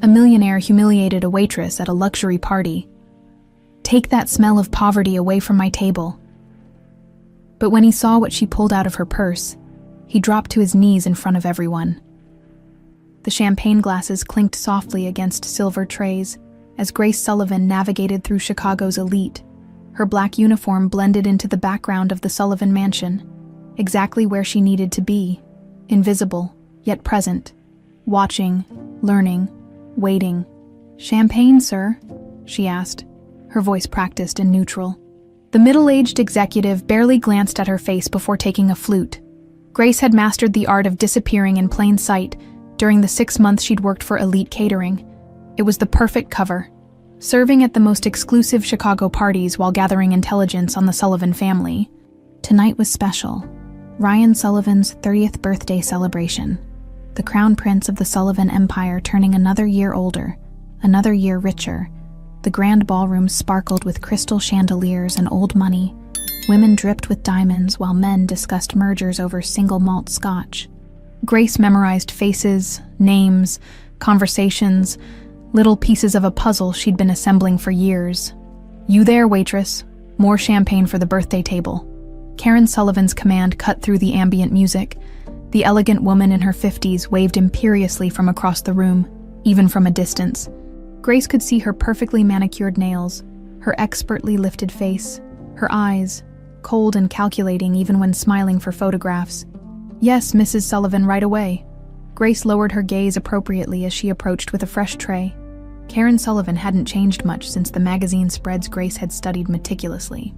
A millionaire humiliated a waitress at a luxury party. Take that smell of poverty away from my table. But when he saw what she pulled out of her purse, he dropped to his knees in front of everyone. The champagne glasses clinked softly against silver trays as Grace Sullivan navigated through Chicago's elite. Her black uniform blended into the background of the Sullivan mansion, exactly where she needed to be, invisible, yet present, watching, learning, waiting. "Champagne, sir?" she asked, her voice practiced and neutral. The middle-aged executive barely glanced at her face before taking a flute. Grace had mastered the art of disappearing in plain sight during the 6 months she'd worked for elite catering. It was the perfect cover, serving at the most exclusive Chicago parties while gathering intelligence on the Sullivan family. Tonight was special. Ryan Sullivan's 30th birthday celebration. The crown prince of the Sullivan Empire turning another year older, another year richer. The grand ballroom sparkled with crystal chandeliers and old money. Women dripped with diamonds while men discussed mergers over single malt scotch. Grace memorized faces, names, conversations, little pieces of a puzzle she'd been assembling for years. "You there, waitress? More champagne for the birthday table." Karen Sullivan's command cut through the ambient music. The elegant woman in her 50s waved imperiously from across the room, even from a distance. Grace could see her perfectly manicured nails, her expertly lifted face, her eyes, cold and calculating even when smiling for photographs. "Yes, Mrs. Sullivan, right away." Grace lowered her gaze appropriately as she approached with a fresh tray. Karen Sullivan hadn't changed much since the magazine spreads Grace had studied meticulously.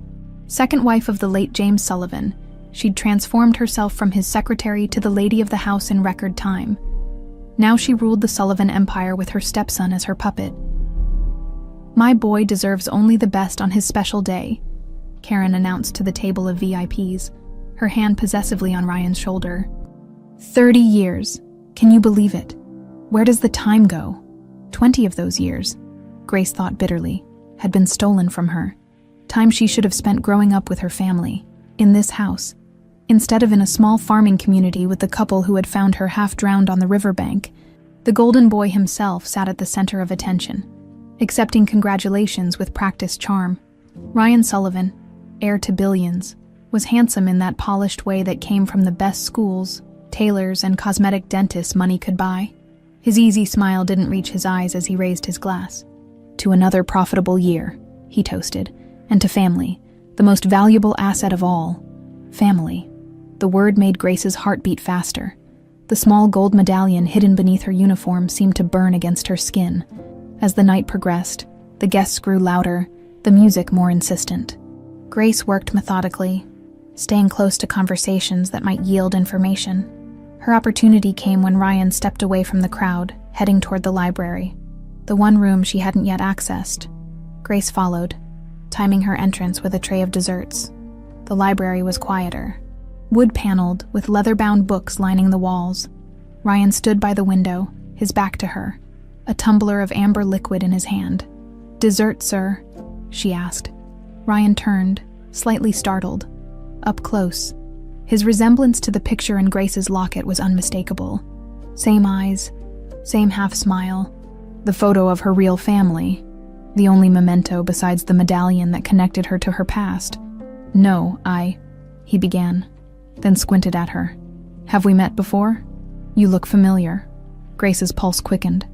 Second wife of the late James Sullivan, she'd transformed herself from his secretary to the lady of the house in record time. Now she ruled the Sullivan Empire with her stepson as her puppet. "My boy deserves only the best on his special day," Karen announced to the table of VIPs, her hand possessively on Ryan's shoulder. 30 years. Can you believe it? Where does the time go? 20 of those years, Grace thought bitterly, had been stolen from her. Time she should have spent growing up with her family, in this house, instead of in a small farming community with the couple who had found her half drowned on the riverbank. The golden boy himself sat at the center of attention, accepting congratulations with practiced charm. Ryan Sullivan, heir to billions, was handsome in that polished way that came from the best schools, tailors, and cosmetic dentists money could buy. His easy smile didn't reach his eyes as he raised his glass. "To another profitable year," he toasted, "and to family, the most valuable asset of all. Family." The word made Grace's heart beat faster. The small gold medallion hidden beneath her uniform seemed to burn against her skin. As the night progressed, the guests grew louder, the music more insistent. Grace worked methodically, staying close to conversations that might yield information. Her opportunity came when Ryan stepped away from the crowd, heading toward the library, the one room she hadn't yet accessed. Grace followed, timing her entrance with a tray of desserts. The library was quieter, wood-paneled, with leather-bound books lining the walls. Ryan stood by the window, his back to her, a tumbler of amber liquid in his hand. "Dessert, sir?" she asked. Ryan turned, slightly startled. Up close, his resemblance to the picture in Grace's locket was unmistakable. Same eyes, same half-smile. The photo of her real family, the only memento besides the medallion that connected her to her past. "No, he began, then squinted at her. "Have we met before? You look familiar." Grace's pulse quickened.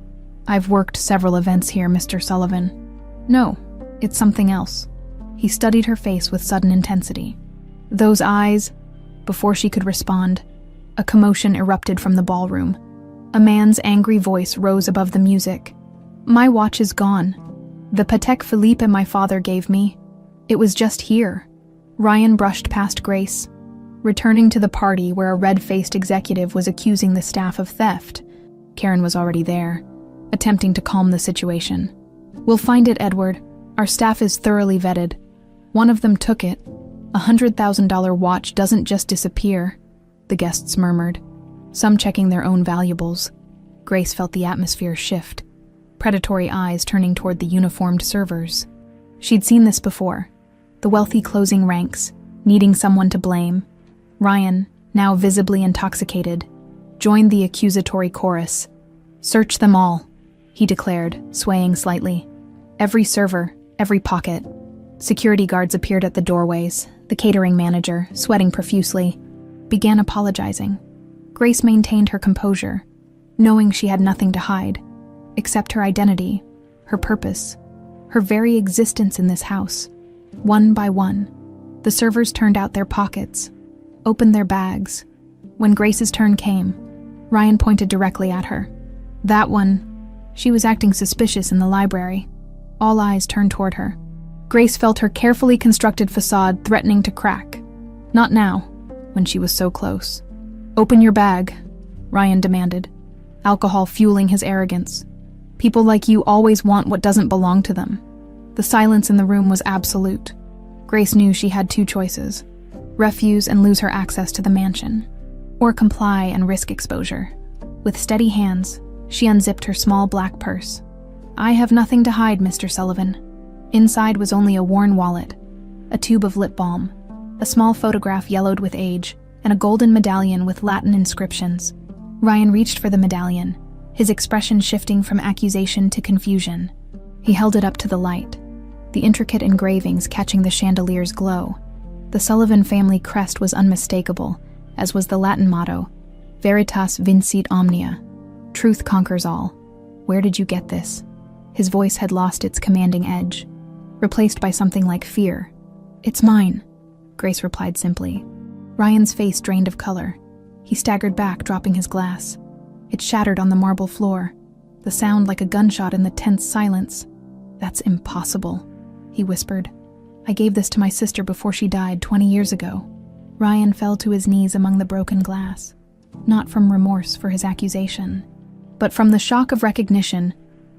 "I've worked several events here, Mr. Sullivan." "No, it's something else." He studied her face with sudden intensity. "Those eyes..." Before she could respond, a commotion erupted from the ballroom. A man's angry voice rose above the music. "My watch is gone. The Patek Philippe my father gave me. It was just here." Ryan brushed past Grace, returning to the party where a red-faced executive was accusing the staff of theft. Karen was already there, attempting to calm the situation. "We'll find it, Edward. Our staff is thoroughly vetted. One of them took it. A $100,000 watch doesn't just disappear," the guests murmured, some checking their own valuables. Grace felt the atmosphere shift, predatory eyes turning toward the uniformed servers. She'd seen this before, the wealthy closing ranks, needing someone to blame. Ryan, now visibly intoxicated, joined the accusatory chorus. "Search them all," he declared, swaying slightly. Every server, every pocket. Security guards appeared at the doorways. The catering manager, sweating profusely, began apologizing. Grace maintained her composure, knowing she had nothing to hide, except her identity, her purpose, her very existence in this house. One by one, the servers turned out their pockets, opened their bags. When Grace's turn came, Ryan pointed directly at her. That one, she was acting suspicious in the library. All eyes turned toward her. Grace felt her carefully constructed facade threatening to crack. Not now, when she was so close. Open your bag, Ryan demanded, alcohol fueling his arrogance. People like you always want what doesn't belong to them. The silence in the room was absolute. Grace knew she had two choices: refuse and lose her access to the mansion, or comply and risk exposure. With steady hands, she unzipped her small black purse. I have nothing to hide, Mr. Sullivan. Inside was only a worn wallet, a tube of lip balm, a small photograph yellowed with age, and a golden medallion with Latin inscriptions. Ryan reached for the medallion, his expression shifting from accusation to confusion. He held it up to the light, the intricate engravings catching the chandelier's glow. The Sullivan family crest was unmistakable, as was the Latin motto, Veritas vincit omnia, truth conquers all. Where did you get this? His voice had lost its commanding edge, replaced by something like fear. It's mine, Grace replied simply. Ryan's face drained of color. He staggered back, dropping his glass. It shattered on the marble floor, the sound like a gunshot in the tense silence. That's impossible, he whispered. I gave this to my sister before she died 20 years ago. Ryan fell to his knees among the broken glass, not from remorse for his accusation, but from the shock of recognition.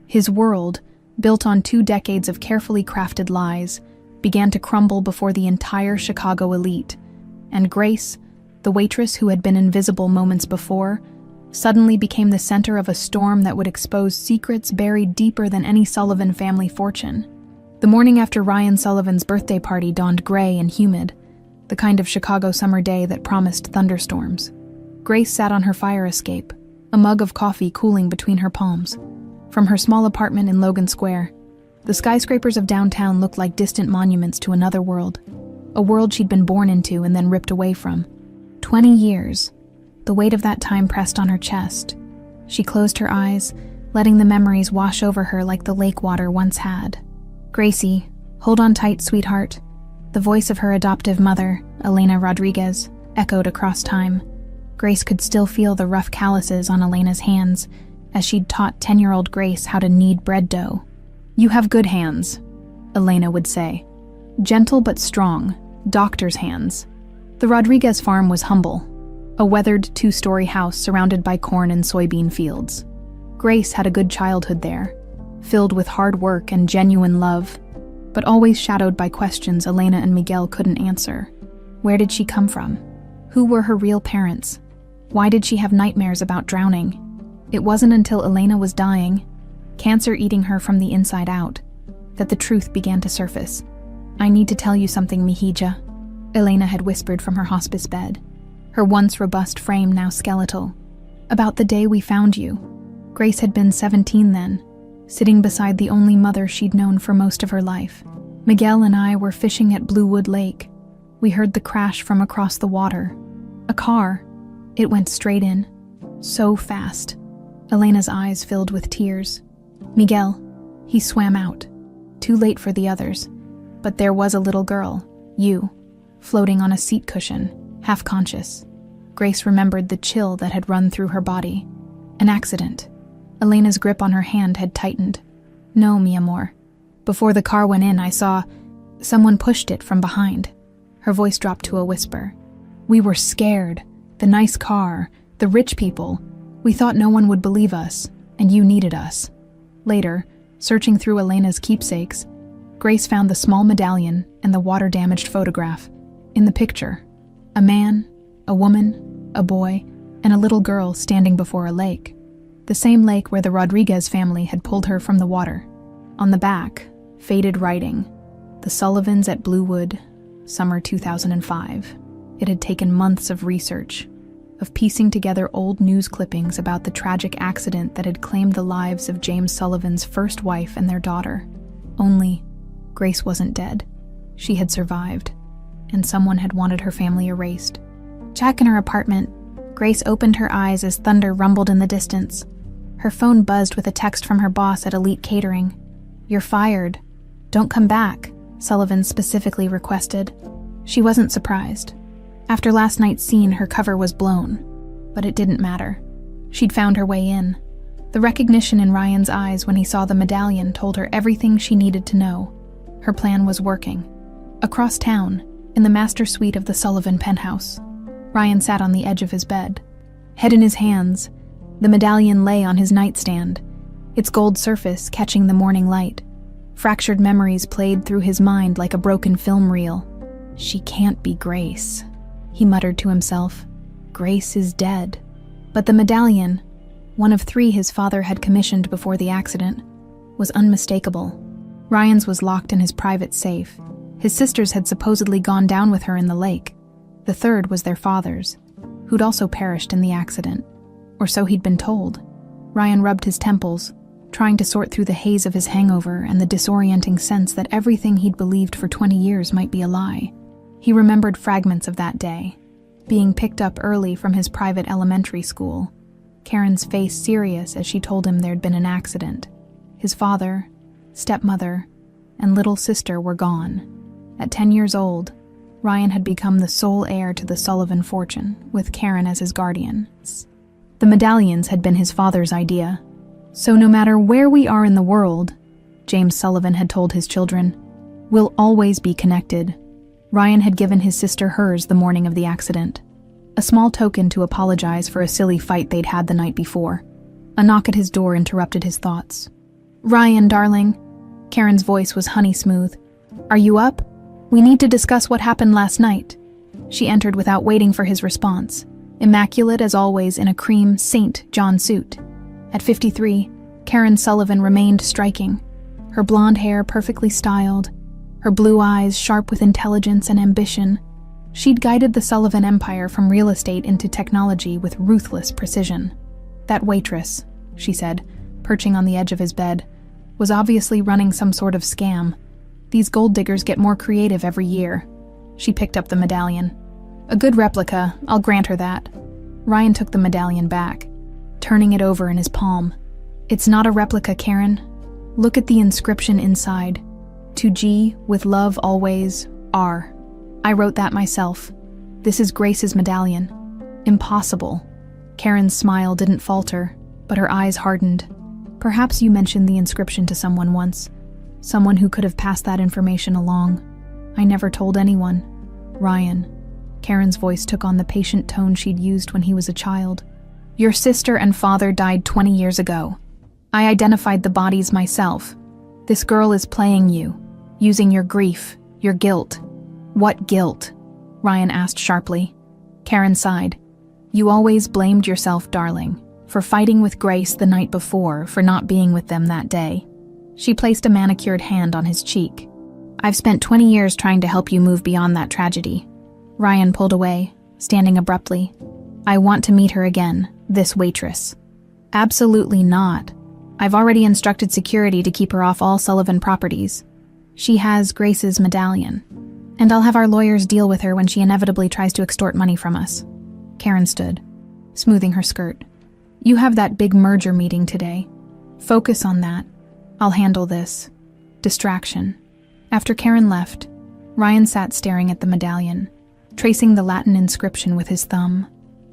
His world, built on 2 decades of carefully crafted lies, began to crumble before the entire Chicago elite, and Grace, the waitress who had been invisible moments before, suddenly became the center of a storm that would expose secrets buried deeper than any Sullivan family fortune. The morning after Ryan Sullivan's birthday party dawned gray and humid, the kind of Chicago summer day that promised thunderstorms. Grace sat on her fire escape, a mug of coffee cooling between her palms. From her small apartment in Logan Square, the skyscrapers of downtown looked like distant monuments to another world, a world she'd been born into and then ripped away from. 20 years. The weight of that time pressed on her chest. She closed her eyes, letting the memories wash over her like the lake water once had. Gracie, hold on tight, sweetheart. The voice of her adoptive mother, Elena Rodriguez, echoed across time. Grace could still feel the rough calluses on Elena's hands, as she'd taught 10-year-old Grace how to knead bread dough. You have good hands, Elena would say. Gentle but strong, doctor's hands. The Rodriguez farm was humble, a weathered 2-story house surrounded by corn and soybean fields. Grace had a good childhood there, filled with hard work and genuine love, but always shadowed by questions Elena and Miguel couldn't answer. Where did she come from? Who were her real parents? Why did she have nightmares about drowning? It wasn't until Elena was dying, cancer eating her from the inside out, that the truth began to surface. I need to tell you something, Mihija, Elena had whispered from her hospice bed, her once robust frame now skeletal. About the day we found you. Grace had been 17 then, sitting beside the only mother she'd known for most of her life. Miguel and I were fishing at Bluewood Lake. We heard the crash from across the water. A car. It went straight in. So fast. Elena's eyes filled with tears. Miguel, he swam out. Too late for the others. But there was a little girl, you, floating on a seat cushion, half conscious. Grace remembered the chill that had run through her body. An accident. Elena's grip on her hand had tightened. No, mi amor. Before the car went in, I saw someone pushed it from behind. Her voice dropped to a whisper. We were scared. The nice car, the rich people. We thought no one would believe us, and you needed us. Later, searching through Elena's keepsakes, Grace found the small medallion and the water-damaged photograph. In the picture, a man, a woman, a boy, and a little girl standing before a lake. The same lake where the Rodriguez family had pulled her from the water. On the back, faded writing, The Sullivans at Bluewood, summer 2005. It had taken months of research, of piecing together old news clippings about the tragic accident that had claimed the lives of James Sullivan's first wife and their daughter. Only, Grace wasn't dead. She had survived, and someone had wanted her family erased. Back in her apartment, Grace opened her eyes as thunder rumbled in the distance. Her phone buzzed with a text from her boss at Elite Catering. "You're fired. Don't come back," Sullivan specifically requested. She wasn't surprised. After last night's scene, her cover was blown. But it didn't matter. She'd found her way in. The recognition in Ryan's eyes when he saw the medallion told her everything she needed to know. Her plan was working. Across town, in the master suite of the Sullivan penthouse, Ryan sat on the edge of his bed. Head in his hands, the medallion lay on his nightstand, its gold surface catching the morning light. Fractured memories played through his mind like a broken film reel. "She can't be Grace," he muttered to himself. "Grace is dead." But the medallion, one of 3 his father had commissioned before the accident, was unmistakable. Ryan's was locked in his private safe. His sisters had supposedly gone down with her in the lake. The third was their father's, who'd also perished in the accident. Or so he'd been told. Ryan rubbed his temples, trying to sort through the haze of his hangover and the disorienting sense that everything he'd believed for 20 years might be a lie. He remembered fragments of that day, being picked up early from his private elementary school, Karen's face serious as she told him there'd been an accident. His father, stepmother, and little sister were gone. At 10 years old, Ryan had become the sole heir to the Sullivan fortune, with Karen as his guardian. The medallions had been his father's idea. "So no matter where we are in the world," James Sullivan had told his children, "we'll always be connected." Ryan had given his sister hers the morning of the accident, a small token to apologize for a silly fight they'd had the night before. A knock at his door interrupted his thoughts. "Ryan, darling," Karen's voice was honey smooth. "Are you up? We need to discuss what happened last night." She entered without waiting for his response, immaculate as always in a cream St. John suit. At 53, Karen Sullivan remained striking, her blonde hair perfectly styled, her blue eyes sharp with intelligence and ambition. She'd guided the Sullivan empire from real estate into technology with ruthless precision. "That waitress," she said, perching on the edge of his bed, "was obviously running some sort of scam. These gold diggers get more creative every year." She picked up the medallion. "A good replica, I'll grant her that." Ryan took the medallion back, turning it over in his palm. "It's not a replica, Karen. Look at the inscription inside. To G, with love always, R. I wrote that myself. This is Grace's medallion." "Impossible." Karen's smile didn't falter, but her eyes hardened. "Perhaps you mentioned the inscription to someone once. Someone who could have passed that information along. I never told anyone." "Ryan." Karen's voice took on the patient tone she'd used when he was a child. "Your sister and father died 20 years ago. I identified the bodies myself. This girl is playing you, using your grief, your guilt." "What guilt?" Ryan asked sharply. Karen sighed. "You always blamed yourself, darling, for fighting with Grace the night before, for not being with them that day." She placed a manicured hand on his cheek. "I've spent 20 years trying to help you move beyond that tragedy." Ryan pulled away, standing abruptly. "I want to meet her again, this waitress." "Absolutely not. I've already instructed security to keep her off all Sullivan properties. She has Grace's medallion, and I'll have our lawyers deal with her when she inevitably tries to extort money from us." Karen stood, smoothing her skirt. "You have that big merger meeting today. Focus on that. I'll handle this. Distraction." After Karen left, Ryan sat staring at the medallion, tracing the Latin inscription with his thumb.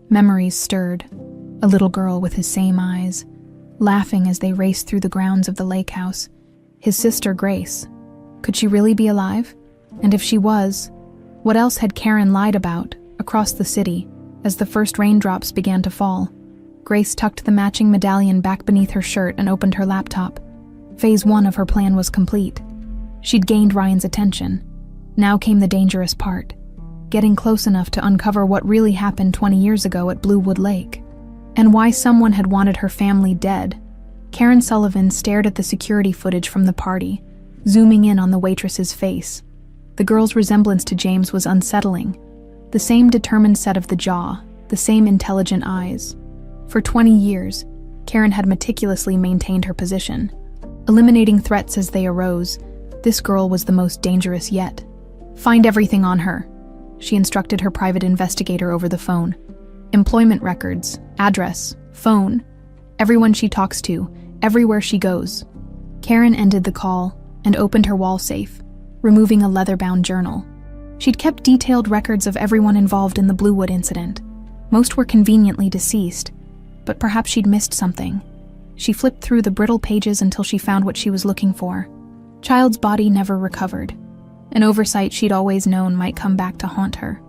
Memories stirred. A little girl with his same eyes, laughing as they raced through the grounds of the lake house. His sister Grace. Could she really be alive? And if she was, what else had Karen lied about across the city as the first raindrops began to fall? Grace tucked the matching medallion back beneath her shirt and opened her laptop. Phase 1 of her plan was complete. She'd gained Ryan's attention. Now came the dangerous part, getting close enough to uncover what really happened 20 years ago at Bluewood Lake, and why someone had wanted her family dead. Karen Sullivan stared at the security footage from the party, zooming in on the waitress's face. The girl's resemblance to James was unsettling. The same determined set of the jaw, the same intelligent eyes. For 20 years, Karen had meticulously maintained her position. Eliminating threats as they arose, this girl was the most dangerous yet. "Find everything on her," she instructed her private investigator over the phone. "Employment records, address, phone, everyone she talks to, everywhere she goes." Karen ended the call and opened her wall safe, removing a leather-bound journal. She'd kept detailed records of everyone involved in the Bluewood incident. Most were conveniently deceased, but perhaps she'd missed something. She flipped through the brittle pages until she found what she was looking for. Child's body never recovered. An oversight she'd always known might come back to haunt her.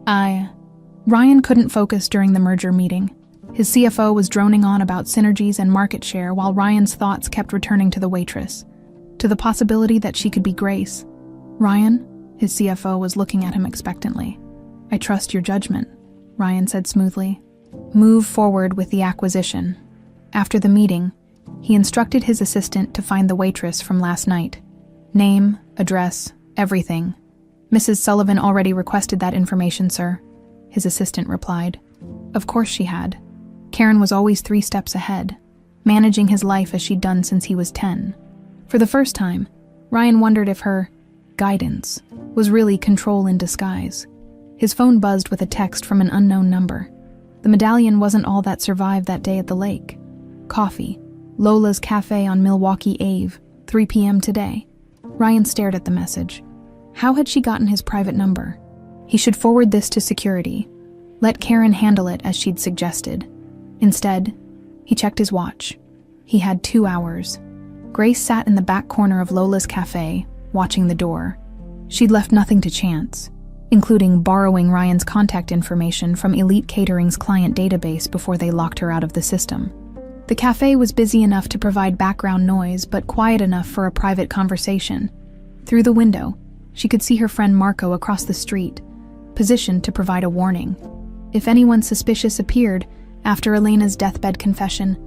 Ryan couldn't focus during the merger meeting. His CFO was droning on about synergies and market share while Ryan's thoughts kept returning to the waitress, to the possibility that she could be Grace. "Ryan?" His CFO was looking at him expectantly. "I trust your judgment," Ryan said smoothly. "Move forward with the acquisition." After the meeting, he instructed his assistant to find the waitress from last night. Name, address, everything. "Mrs. Sullivan already requested that information, sir," his assistant replied. Of course she had. Karen was always 3 steps ahead, managing his life as she'd done since he was 10. For the first time, Ryan wondered if her guidance was really control in disguise. His phone buzzed with a text from an unknown number. The medallion wasn't all that survived that day at the lake. Coffee, Lola's Cafe on Milwaukee Ave, 3 p.m. today. Ryan stared at the message. How had she gotten his private number? He should forward this to security. Let Karen handle it as she'd suggested. Instead, he checked his watch. He had 2 hours. Grace sat in the back corner of Lola's Cafe, watching the door. She'd left nothing to chance, including borrowing Ryan's contact information from Elite Catering's client database before they locked her out of the system. The cafe was busy enough to provide background noise, but quiet enough for a private conversation. Through the window, she could see her friend Marco across the street, positioned to provide a warning. If anyone suspicious appeared after Elena's deathbed confession,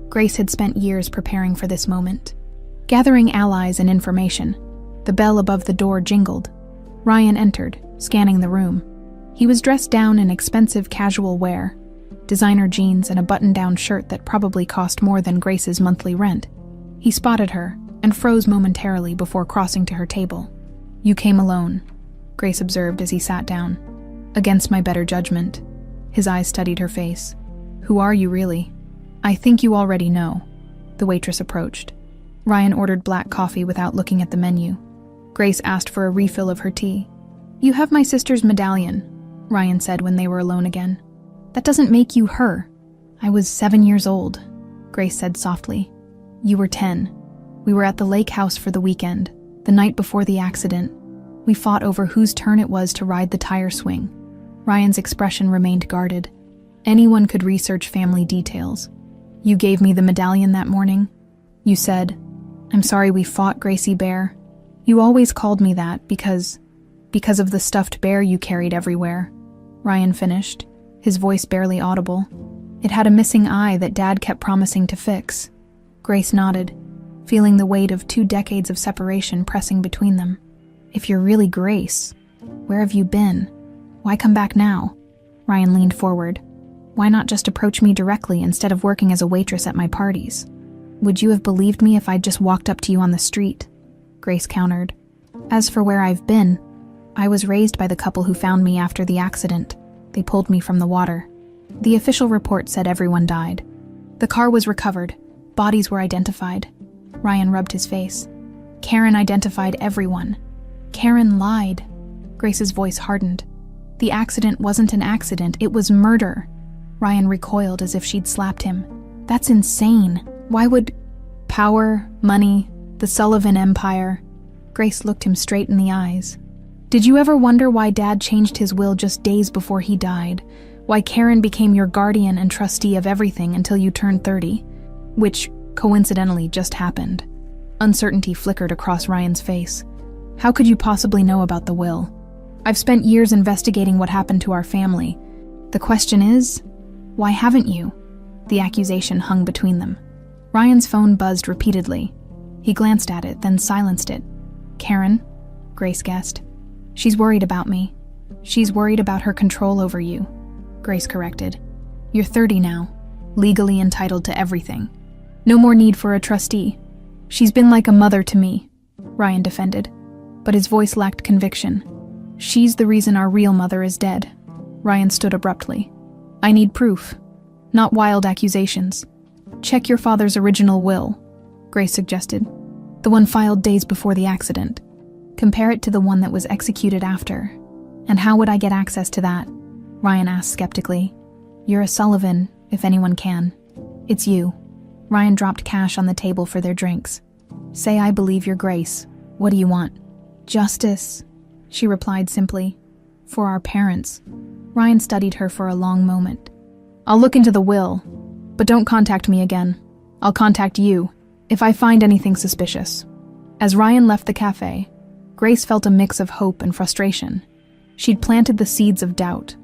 Grace had spent years preparing for this moment. Gathering allies and information, the bell above the door jingled. Ryan entered, scanning the room. He was dressed down in expensive casual wear, designer jeans and a button-down shirt that probably cost more than Grace's monthly rent. He spotted her and froze momentarily before crossing to her table. "You came alone," Grace observed as he sat down. "Against my better judgment." His eyes studied her face. "Who are you really?" "I think you already know." The waitress approached. Ryan ordered black coffee without looking at the menu. Grace asked for a refill of her tea. "You have my sister's medallion," Ryan said when they were alone again. "That doesn't make you her." "I was 7 years old," Grace said softly. "You were 10. We were at the lake house for the weekend, the night before the accident. We fought over whose turn it was to ride the tire swing." Ryan's expression remained guarded. Anyone could research family details. "You gave me the medallion that morning. You said, 'I'm sorry we fought, Gracie Bear.' You always called me that because of the stuffed bear you carried everywhere," Ryan finished, his voice barely audible. "It had a missing eye that Dad kept promising to fix." Grace nodded, feeling the weight of 2 decades of separation pressing between them. "If you're really Grace, where have you been? Why come back now?" Ryan leaned forward. "Why not just approach me directly instead of working as a waitress at my parties? Would you have believed me if I'd just walked up to you on the street?" Grace countered. "As for where I've been, I was raised by the couple who found me after the accident. They pulled me from the water. The official report said everyone died. The car was recovered. Bodies were identified." Ryan rubbed his face. "Karen identified everyone. Karen lied." Grace's voice hardened. "The accident wasn't an accident, it was murder." Ryan recoiled as if she'd slapped him. "That's insane. Why would—" "Power, money, the Sullivan Empire." Grace looked him straight in the eyes. "Did you ever wonder why Dad changed his will just days before he died? Why Karen became your guardian and trustee of everything until you turned 30? Which, coincidentally, just happened." Uncertainty flickered across Ryan's face. "How could you possibly know about the will? I've spent years investigating what happened to our family. The question is, why haven't you?" The accusation hung between them. Ryan's phone buzzed repeatedly. He glanced at it, then silenced it. "Karen?" Grace guessed. "She's worried about me. She's worried about her control over you." Grace corrected. You're 30 now, legally entitled to everything. No more need for a trustee. She's been like a mother to me, Ryan defended, but his voice lacked conviction. She's the reason our real mother is dead. Ryan stood abruptly. I need proof, not wild accusations. Check your father's original will, Grace suggested. The one filed days before the accident. Compare it to the one that was executed after. And how would I get access to that? Ryan asked skeptically. You're a Sullivan, if anyone can. It's you. Ryan dropped cash on the table for their drinks. Say I believe your Grace. What do you want? Justice, she replied simply. For our parents. Ryan studied her for a long moment. I'll look into the will, but don't contact me again. I'll contact you if I find anything suspicious. As Ryan left the cafe, Grace felt a mix of hope and frustration. She'd planted the seeds of doubt,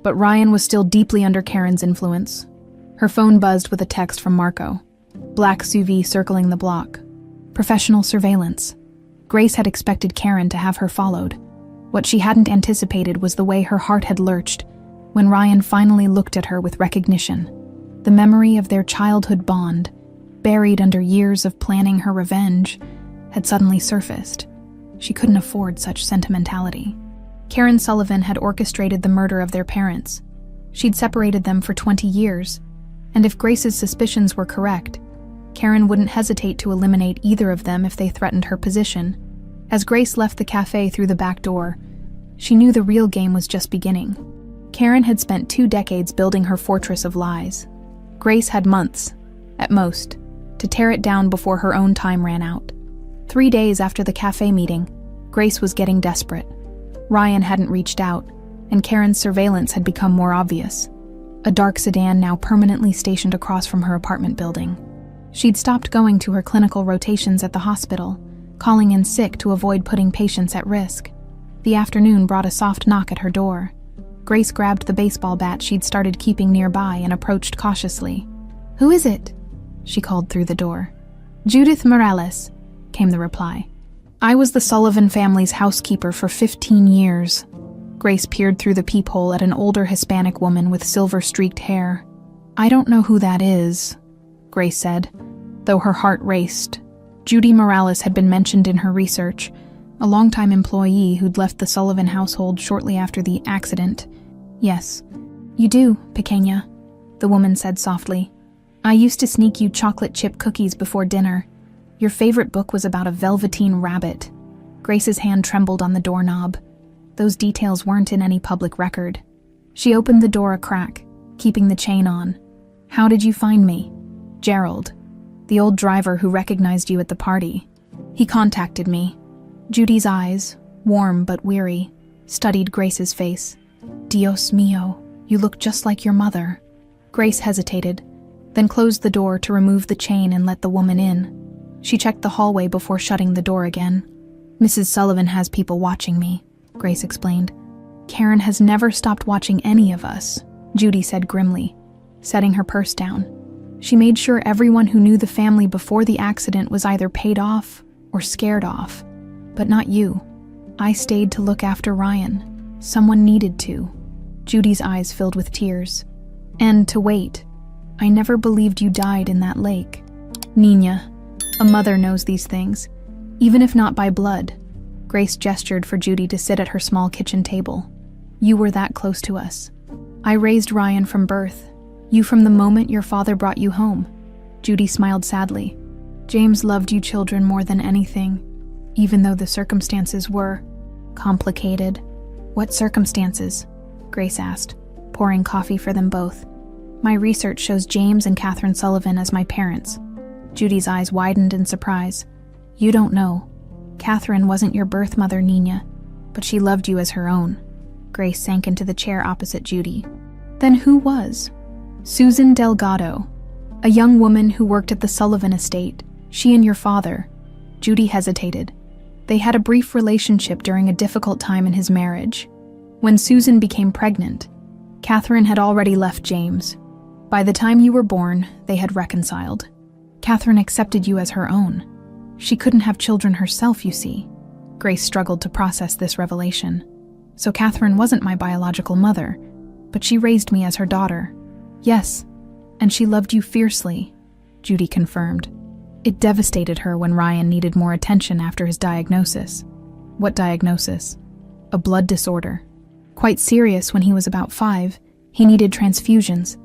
but Ryan was still deeply under Karen's influence. Her phone buzzed with a text from Marco. Black SUV circling the block. Professional surveillance. Grace had expected Karen to have her followed. What she hadn't anticipated was the way her heart had lurched when Ryan finally looked at her with recognition. The memory of their childhood bond, buried under years of planning her revenge, had suddenly surfaced. She couldn't afford such sentimentality. Karen Sullivan had orchestrated the murder of their parents. She'd separated them for 20 years, and if Grace's suspicions were correct, Karen wouldn't hesitate to eliminate either of them if they threatened her position. As Grace left the cafe through the back door, she knew the real game was just beginning. Karen had spent 2 decades building her fortress of lies. Grace had months, at most, to tear it down before her own time ran out. 3 days after the cafe meeting, Grace was getting desperate. Ryan hadn't reached out, and Karen's surveillance had become more obvious. A dark sedan now permanently stationed across from her apartment building. She'd stopped going to her clinical rotations at the hospital, calling in sick to avoid putting patients at risk. The afternoon brought a soft knock at her door. Grace grabbed the baseball bat she'd started keeping nearby and approached cautiously. Who is it? She called through the door. Judith Morales, came the reply. I was the Sullivan family's housekeeper for 15 years. Grace peered through the peephole at an older Hispanic woman with silver-streaked hair. I don't know who that is, Grace said, though her heart raced. Judy Morales had been mentioned in her research, a longtime employee who'd left the Sullivan household shortly after the accident. Yes, you do, Pequeña, the woman said softly. I used to sneak you chocolate chip cookies before dinner. Your favorite book was about a velveteen rabbit. Grace's hand trembled on the doorknob. Those details weren't in any public record. She opened the door a crack, keeping the chain on. How did you find me? Gerald, the old driver who recognized you at the party. He contacted me. Judy's eyes, warm but weary, studied Grace's face. Dios mío, you look just like your mother. Grace hesitated, then closed the door to remove the chain and let the woman in. She checked the hallway before shutting the door again. Mrs. Sullivan has people watching me, Grace explained. Karen has never stopped watching any of us, Judy said grimly, setting her purse down. She made sure everyone who knew the family before the accident was either paid off or scared off. But not you. I stayed to look after Ryan. Someone needed to. Judy's eyes filled with tears. And to wait. I never believed you died in that lake. Nina, a mother knows these things, even if not by blood. Grace gestured for Judy to sit at her small kitchen table. You were that close to us. I raised Ryan from birth. You from the moment your father brought you home. Judy smiled sadly. James loved you children more than anything, even though the circumstances were complicated. What circumstances? Grace asked, pouring coffee for them both. My research shows James and Catherine Sullivan as my parents. Judy's eyes widened in surprise. You don't know. Catherine wasn't your birth mother, Nina, but she loved you as her own. Grace sank into the chair opposite Judy. Then who was? Susan Delgado, a young woman who worked at the Sullivan estate. She and your father. Judy hesitated. They had a brief relationship during a difficult time in his marriage. When Susan became pregnant, Catherine had already left James. By the time you were born, they had reconciled. Catherine accepted you as her own. She couldn't have children herself, you see. Grace struggled to process this revelation. So Catherine wasn't my biological mother. But she raised me as her daughter. Yes, and she loved you fiercely, Judy confirmed. It devastated her when Ryan needed more attention after his diagnosis. What diagnosis? A blood disorder. Quite serious when he was about 5. He needed transfusions.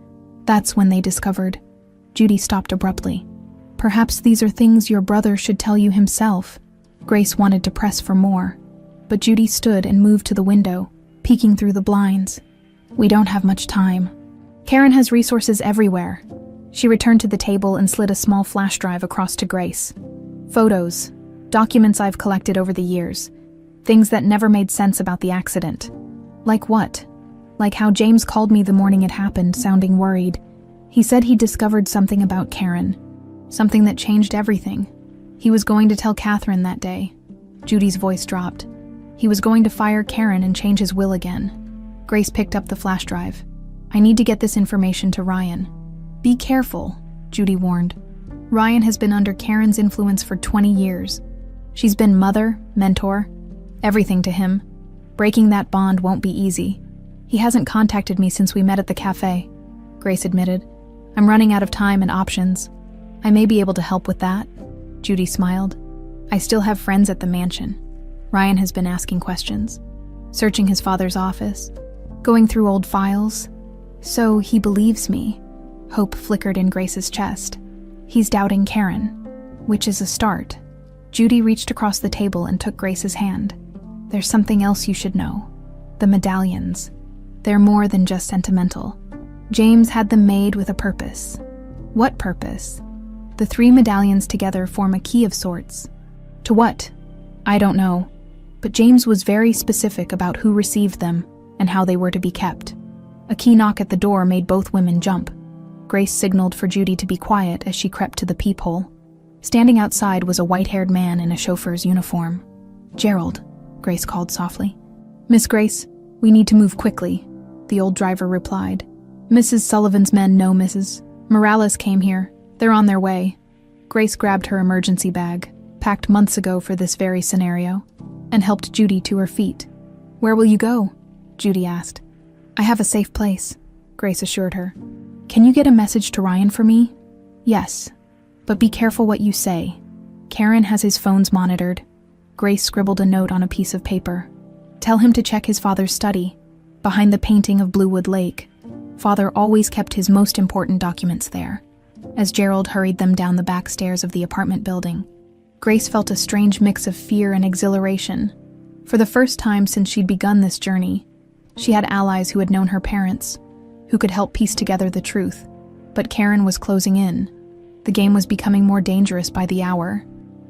That's when they discovered. Judy stopped abruptly. Perhaps these are things your brother should tell you himself. Grace wanted to press for more, but Judy stood and moved to the window, peeking through the blinds. We don't have much time. Karen has resources everywhere. She returned to the table and slid a small flash drive across to Grace. Photos, documents I've collected over the years, things that never made sense about the accident. Like what? Like how James called me the morning it happened, sounding worried. He said he discovered something about Karen, something that changed everything. He was going to tell Catherine that day. Judy's voice dropped. He was going to fire Karen and change his will again. Grace picked up the flash drive. I need to get this information to Ryan. Be careful, Judy warned. Ryan has been under Karen's influence for 20 years. She's been mother, mentor, everything to him. Breaking that bond won't be easy. He hasn't contacted me since we met at the cafe, Grace admitted. I'm running out of time and options. I may be able to help with that. Judy smiled. I still have friends at the mansion. Ryan has been asking questions, searching his father's office, going through old files. So he believes me. Hope flickered in Grace's chest. He's doubting Karen, which is a start. Judy reached across the table and took Grace's hand. There's something else you should know. The medallions. They're more than just sentimental. James had them made with a purpose. What purpose? The 3 medallions together form a key of sorts. To what? I don't know. But James was very specific about who received them and how they were to be kept. A key knock at the door made both women jump. Grace signaled for Judy to be quiet as she crept to the peephole. Standing outside was a white-haired man in a chauffeur's uniform. Gerald, Grace called softly. Miss Grace, we need to move quickly, the old driver replied. Mrs. Sullivan's men know Mrs. Morales came here. They're on their way. Grace grabbed her emergency bag, packed months ago for this very scenario, and helped Judy to her feet. Where will you go? Judy asked. I have a safe place, Grace assured her. Can you get a message to Ryan for me? Yes, but be careful what you say. Karen has his phones monitored. Grace scribbled a note on a piece of paper. Tell him to check his father's study, behind the painting of Bluewood Lake. Father always kept his most important documents there. As Gerald hurried them down the back stairs of the apartment building, Grace felt a strange mix of fear and exhilaration. For the first time since she'd begun this journey, she had allies who had known her parents, who could help piece together the truth. But Karen was closing in. The game was becoming more dangerous by the hour.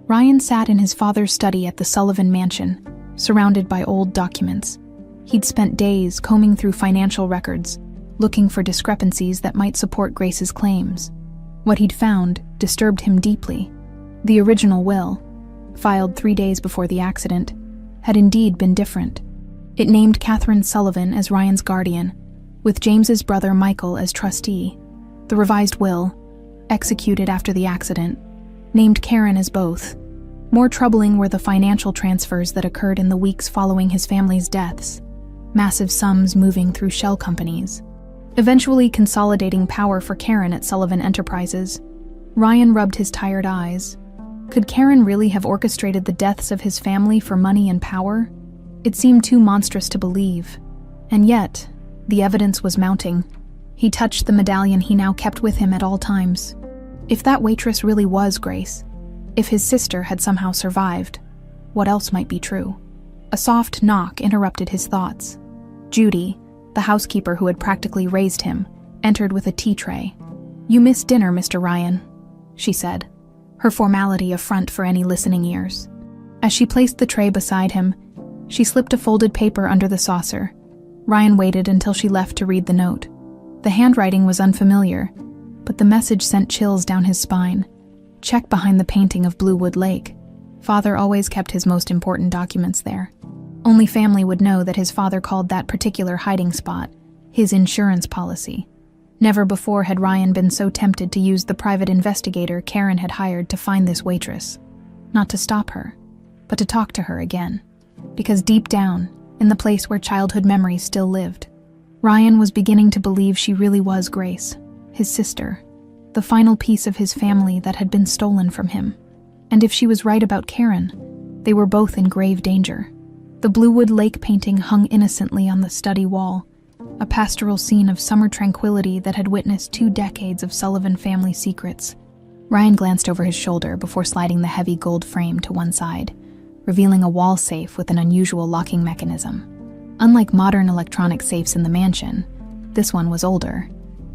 Ryan sat in his father's study at the Sullivan mansion, surrounded by old documents. He'd spent days combing through financial records, looking for discrepancies that might support Grace's claims. What he'd found disturbed him deeply. The original will, filed 3 days before the accident, had indeed been different. It named Catherine Sullivan as Ryan's guardian, with James's brother Michael as trustee. The revised will, executed after the accident, named Karen as both. More troubling were the financial transfers that occurred in the weeks following his family's deaths, massive sums moving through shell companies, eventually consolidating power for Karen at Sullivan Enterprises. Ryan rubbed his tired eyes. Could Karen really have orchestrated the deaths of his family for money and power? It seemed too monstrous to believe. And yet, the evidence was mounting. He touched the medallion he now kept with him at all times. If that waitress really was Grace, if his sister had somehow survived, what else might be true? A soft knock interrupted his thoughts. Judy, the housekeeper who had practically raised him, entered with a tea tray. You missed dinner, Mr. Ryan, she said, her formality a front for any listening ears. As she placed the tray beside him, she slipped a folded paper under the saucer. Ryan waited until she left to read the note. The handwriting was unfamiliar, but the message sent chills down his spine. Check behind the painting of Bluewood Lake. Father always kept his most important documents there. Only family would know that his father called that particular hiding spot his insurance policy. Never before had Ryan been so tempted to use the private investigator Karen had hired to find this waitress. Not to stop her, but to talk to her again. Because deep down, in the place where childhood memories still lived, Ryan was beginning to believe she really was Grace, his sister, the final piece of his family that had been stolen from him. And if she was right about Karen, they were both in grave danger. The Bluewood Lake painting hung innocently on the study wall, a pastoral scene of summer tranquility that had witnessed 2 decades of Sullivan family secrets. Ryan glanced over his shoulder before sliding the heavy gold frame to one side, revealing a wall safe with an unusual locking mechanism. Unlike modern electronic safes in the mansion, this one was older,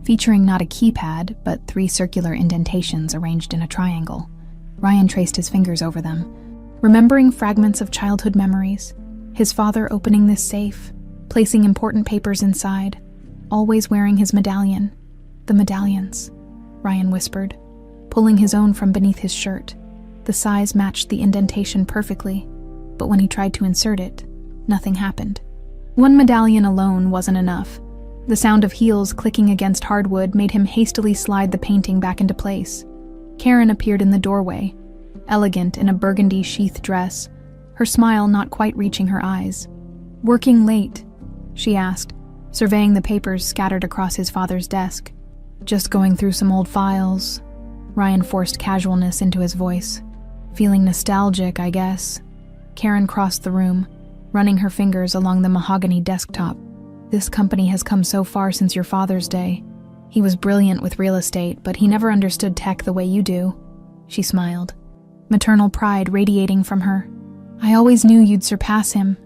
featuring not a keypad, but 3 circular indentations arranged in a triangle. Ryan traced his fingers over them, remembering fragments of childhood memories, his father opening this safe, placing important papers inside, always wearing his medallion. The medallions, Ryan whispered, pulling his own from beneath his shirt. The size matched the indentation perfectly, but when he tried to insert it, nothing happened. One medallion alone wasn't enough. The sound of heels clicking against hardwood made him hastily slide the painting back into place. Karen appeared in the doorway, elegant in a burgundy sheath dress, her smile not quite reaching her eyes. "Working late?" she asked, surveying the papers scattered across his father's desk. "Just going through some old files." Ryan forced casualness into his voice. "Feeling nostalgic, I guess." Karen crossed the room, running her fingers along the mahogany desktop. "This company has come so far since your father's day. He was brilliant with real estate, but he never understood tech the way you do." She smiled, maternal pride radiating from her. "I always knew you'd surpass him."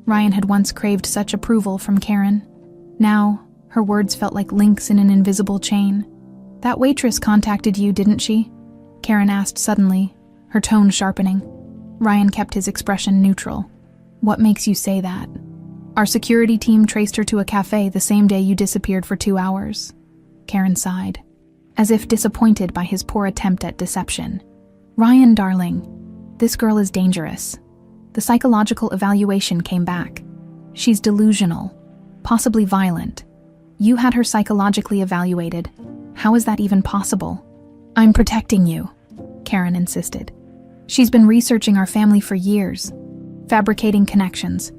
Ryan had once craved such approval from Karen. Now, her words felt like links in an invisible chain. "That waitress contacted you, didn't she?" Karen asked suddenly, her tone sharpening. Ryan kept his expression neutral. "What makes you say that?" "Our security team traced her to a cafe the same day you disappeared for 2 hours." Karen sighed, as if disappointed by his poor attempt at deception. "Ryan, darling, this girl is dangerous." The psychological evaluation came back. "She's delusional, possibly violent. You had her psychologically evaluated. How is that even possible?" "I'm protecting you," Karen insisted. "She's been researching our family for years, fabricating connections.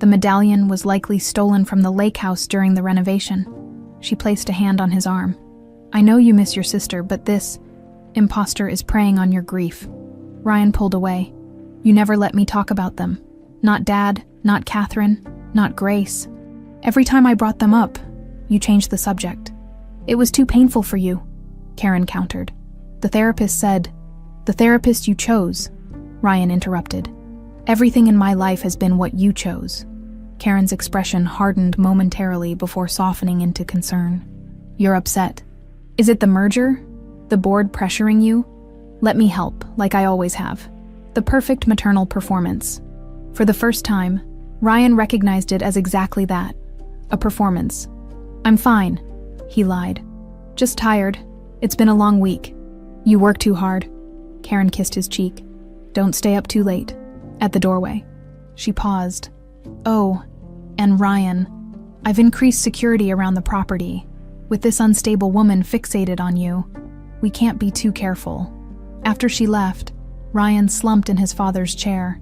The medallion was likely stolen from the lake house during the renovation." She placed a hand on his arm. "I know you miss your sister, but this imposter is preying on your grief." Ryan pulled away. "You never let me talk about them. Not Dad, not Catherine, not Grace. Every time I brought them up, you changed the subject." "It was too painful for you," Karen countered. "The therapist said." "The therapist you chose," Ryan interrupted. "Everything in my life has been what you chose." Karen's expression hardened momentarily before softening into concern. "You're upset. Is it the merger? The board pressuring you? Let me help, like I always have." The perfect maternal performance. For the first time, Ryan recognized it as exactly that, a performance. "I'm fine," he lied. "Just tired. It's been a long week." "You work too hard." Karen kissed his cheek. "Don't stay up too late." At the doorway, she paused. "Oh, and Ryan, I've increased security around the property. With this unstable woman fixated on you, we can't be too careful." After she left, Ryan slumped in his father's chair.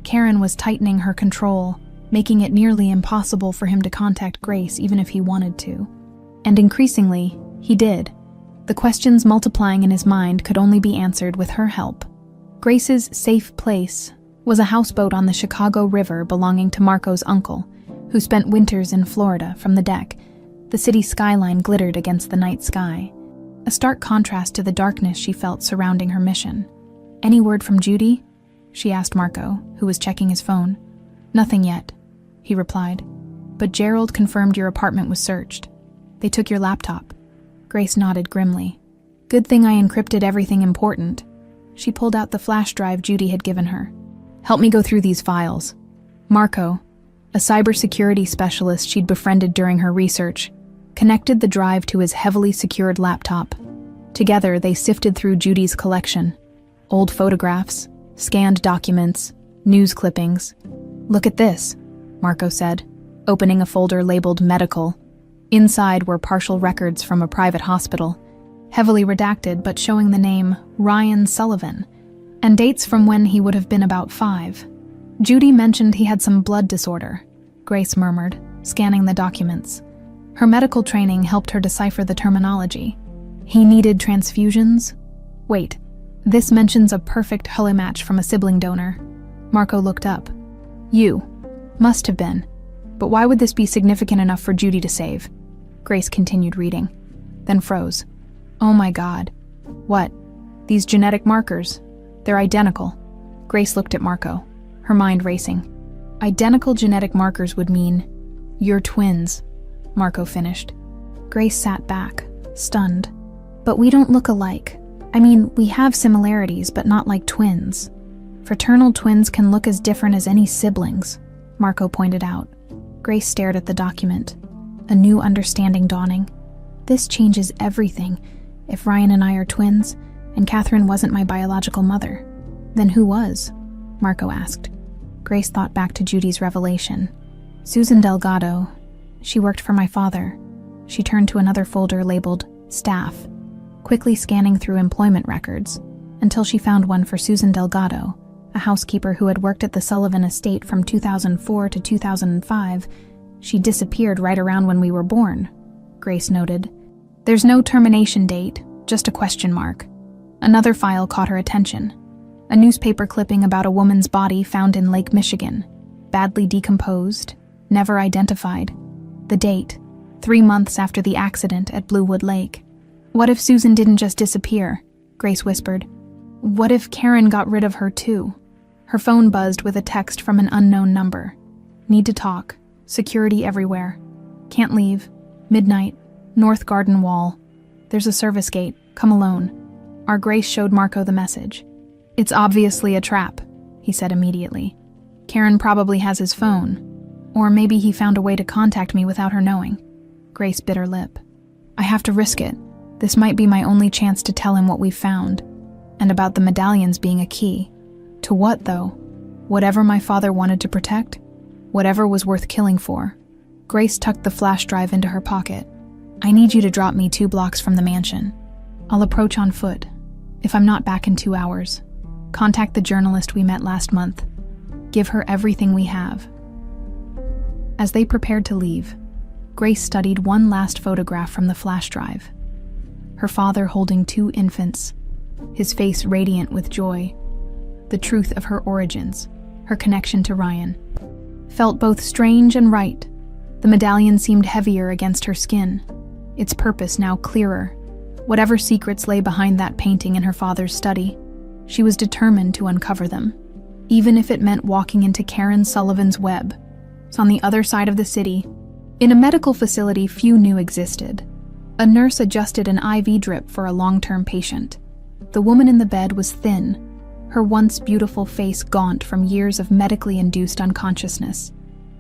Karen was tightening her control, making it nearly impossible for him to contact Grace even if he wanted to. And increasingly, he did. The questions multiplying in his mind could only be answered with her help. Grace's safe place was a houseboat on the Chicago River belonging to Marco's uncle, who spent winters in Florida. From the deck, the city skyline glittered against the night sky, a stark contrast to the darkness she felt surrounding her mission. "Any word from Judy?" she asked Marco, who was checking his phone. "Nothing yet," he replied. "But Gerald confirmed your apartment was searched. They took your laptop." Grace nodded grimly. "Good thing I encrypted everything important." She pulled out the flash drive Judy had given her. "Help me go through these files." Marco, a cybersecurity specialist she'd befriended during her research, connected the drive to his heavily secured laptop. Together, they sifted through Judy's collection. Old photographs, scanned documents, news clippings. "Look at this," Marco said, opening a folder labeled Medical. Inside were partial records from a private hospital, heavily redacted but showing the name Ryan Sullivan, and dates from when he would have been about 5. Judy mentioned he had some blood disorder, Grace murmured, scanning the documents. Her medical training helped her decipher the terminology. He needed transfusions? Wait, this mentions a perfect Hulle match from a sibling donor. Marco looked up. You. Must have been. But why would this be significant enough for Judy to save? Grace continued reading, then froze. Oh my God. What? These genetic markers. They're identical. Grace looked at Marco, her mind racing. Identical genetic markers would mean, you're twins, Marco finished. Grace sat back, stunned. But we don't look alike. I mean, we have similarities, but not like twins. Fraternal twins can look as different as any siblings, Marco pointed out. Grace stared at the document, a new understanding dawning. This changes everything. If Ryan and I are twins, and Catherine wasn't my biological mother, then who was? Marco asked. Grace thought back to Judy's revelation. Susan Delgado. She worked for my father. She turned to another folder labeled Staff, quickly scanning through employment records, until she found one for Susan Delgado, a housekeeper who had worked at the Sullivan estate from 2004 to 2005. She disappeared right around when we were born, Grace noted. There's no termination date, just a question mark. Another file caught her attention. A newspaper clipping about a woman's body found in Lake Michigan, badly decomposed, never identified. The date, 3 months after the accident at Bluewood Lake. What if Susan didn't just disappear? Grace whispered. What if Karen got rid of her too? Her phone buzzed with a text from an unknown number. Need to talk. Security everywhere. Can't leave. Midnight. North Garden Wall. There's a service gate. Come alone. Our Grace showed Marco the message. It's obviously a trap, he said immediately. Karen probably has his phone. Or maybe he found a way to contact me without her knowing. Grace bit her lip. I have to risk it. This might be my only chance to tell him what we've found. And about the medallions being a key. To what, though? Whatever my father wanted to protect? Whatever was worth killing for. Grace tucked the flash drive into her pocket. I need you to drop me 2 blocks from the mansion. I'll approach on foot. If I'm not back in 2 hours, contact the journalist we met last month. Give her everything we have. As they prepared to leave, Grace studied one last photograph from the flash drive. Her father holding 2 infants, his face radiant with joy. The truth of her origins, her connection to Ryan, felt both strange and right. The medallion seemed heavier against her skin, its purpose now clearer. Whatever secrets lay behind that painting in her father's study, she was determined to uncover them, even if it meant walking into Karen Sullivan's web. On the other side of the city, in a medical facility few knew existed, a nurse adjusted an IV drip for a long-term patient. The woman in the bed was thin, her once beautiful face gaunt from years of medically induced unconsciousness.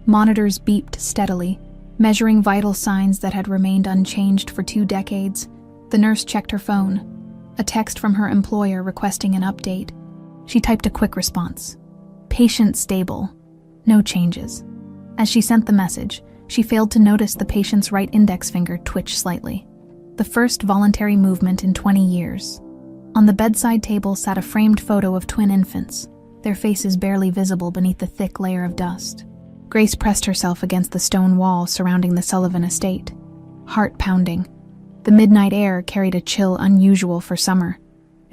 Monitors beeped steadily, measuring vital signs that had remained unchanged for 2 decades. The nurse checked her phone, a text from her employer requesting an update. She typed a quick response. Patient stable. No changes. As she sent the message, she failed to notice the patient's right index finger twitch slightly. The first voluntary movement in 20 years. On the bedside table sat a framed photo of twin infants, their faces barely visible beneath the thick layer of dust. Grace pressed herself against the stone wall surrounding the Sullivan estate, heart pounding. The midnight air carried a chill unusual for summer,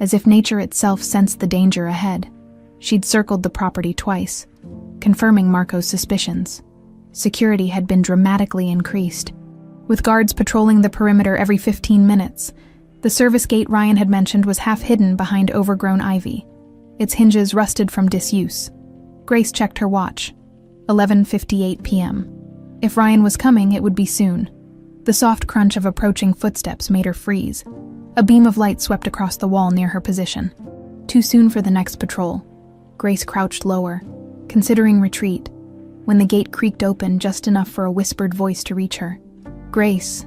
as if nature itself sensed the danger ahead. She'd circled the property twice, confirming Marco's suspicions. Security had been dramatically increased, with guards patrolling the perimeter every 15 minutes. The service gate Ryan had mentioned was half hidden behind overgrown ivy, its hinges rusted from disuse. Grace checked her watch. 11:58 p.m. If Ryan was coming, it would be soon. The soft crunch of approaching footsteps made her freeze. A beam of light swept across the wall near her position. Too soon for the next patrol. Grace crouched lower, considering retreat, when the gate creaked open just enough for a whispered voice to reach her. Grace.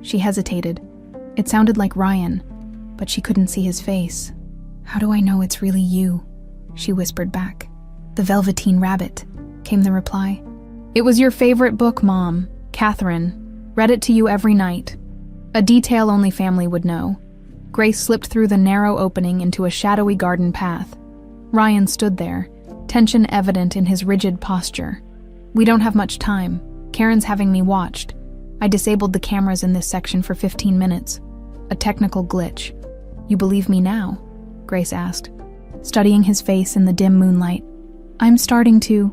She hesitated. It sounded like Ryan, but she couldn't see his face. How do I know it's really you? She whispered back. The Velveteen Rabbit, came the reply. It was your favorite book, Mom. Catherine. Read it to you every night. A detail only family would know. Grace slipped through the narrow opening into a shadowy garden path. Ryan stood there, tension evident in his rigid posture. We don't have much time. Karen's having me watched. I disabled the cameras in this section for 15 minutes. A technical glitch. You believe me now? Grace asked, studying his face in the dim moonlight. I'm starting to.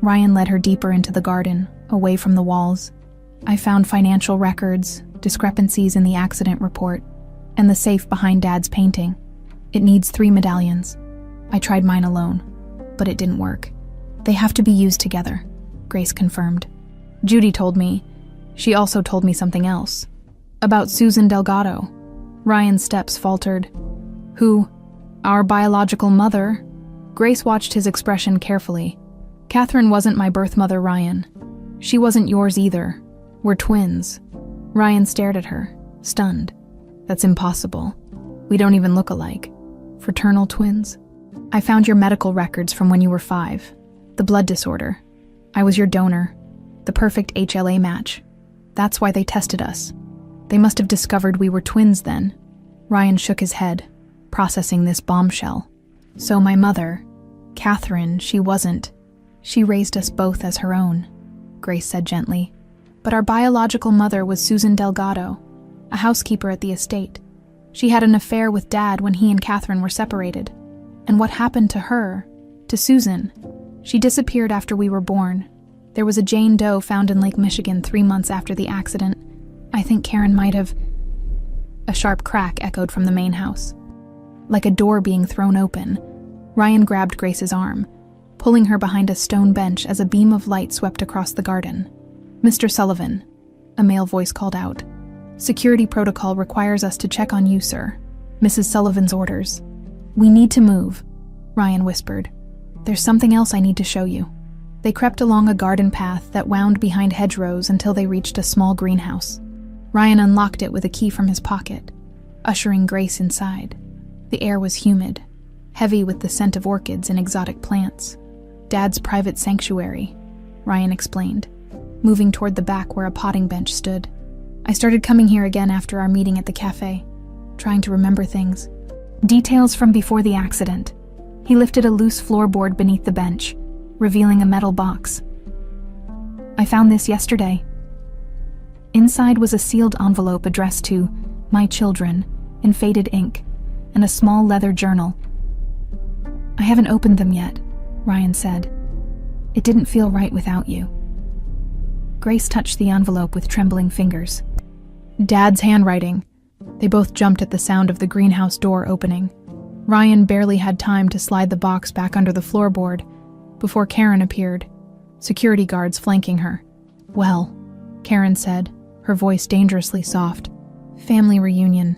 Ryan led her deeper into the garden, away from the walls. I found financial records, discrepancies in the accident report, and the safe behind Dad's painting. It needs 3 medallions. I tried mine alone, but it didn't work. They have to be used together, Grace confirmed. Judy told me. She also told me something else. About Susan Delgado. Ryan's steps faltered. Who? Our biological mother. Grace watched his expression carefully. Catherine wasn't my birth mother, Ryan. She wasn't yours either. We're twins. Ryan stared at her, stunned. That's impossible. We don't even look alike. Fraternal twins? I found your medical records from when you were 5. The blood disorder. I was your donor. The perfect HLA match. That's why they tested us. They must have discovered we were twins then. Ryan shook his head, processing this bombshell. So my mother, Catherine, she wasn't. She raised us both as her own, Grace said gently. But our biological mother was Susan Delgado, a housekeeper at the estate. She had an affair with Dad when he and Catherine were separated. And what happened to her, to Susan? She disappeared after we were born. There was a Jane Doe found in Lake Michigan 3 months after the accident. I think Karen might have... A sharp crack echoed from the main house. Like a door being thrown open, Ryan grabbed Grace's arm, pulling her behind a stone bench as a beam of light swept across the garden. Mr. Sullivan, a male voice called out. Security protocol requires us to check on you, sir. Mrs. Sullivan's orders. We need to move, Ryan whispered. There's something else I need to show you. They crept along a garden path that wound behind hedgerows until they reached a small greenhouse. Ryan unlocked it with a key from his pocket, ushering Grace inside. The air was humid, heavy with the scent of orchids and exotic plants. Dad's private sanctuary, Ryan explained, moving toward the back where a potting bench stood. I started coming here again after our meeting at the cafe, trying to remember things. Details from before the accident. He lifted a loose floorboard beneath the bench, revealing a metal box. I found this yesterday. Inside was a sealed envelope addressed to My Children in faded ink, and a small leather journal. I haven't opened them yet, Ryan said. It didn't feel right without you. Grace touched the envelope with trembling fingers. Dad's handwriting. They both jumped at the sound of the greenhouse door opening. Ryan barely had time to slide the box back under the floorboard before Karen appeared, security guards flanking her. Well, Karen said, her voice dangerously soft. Family reunion.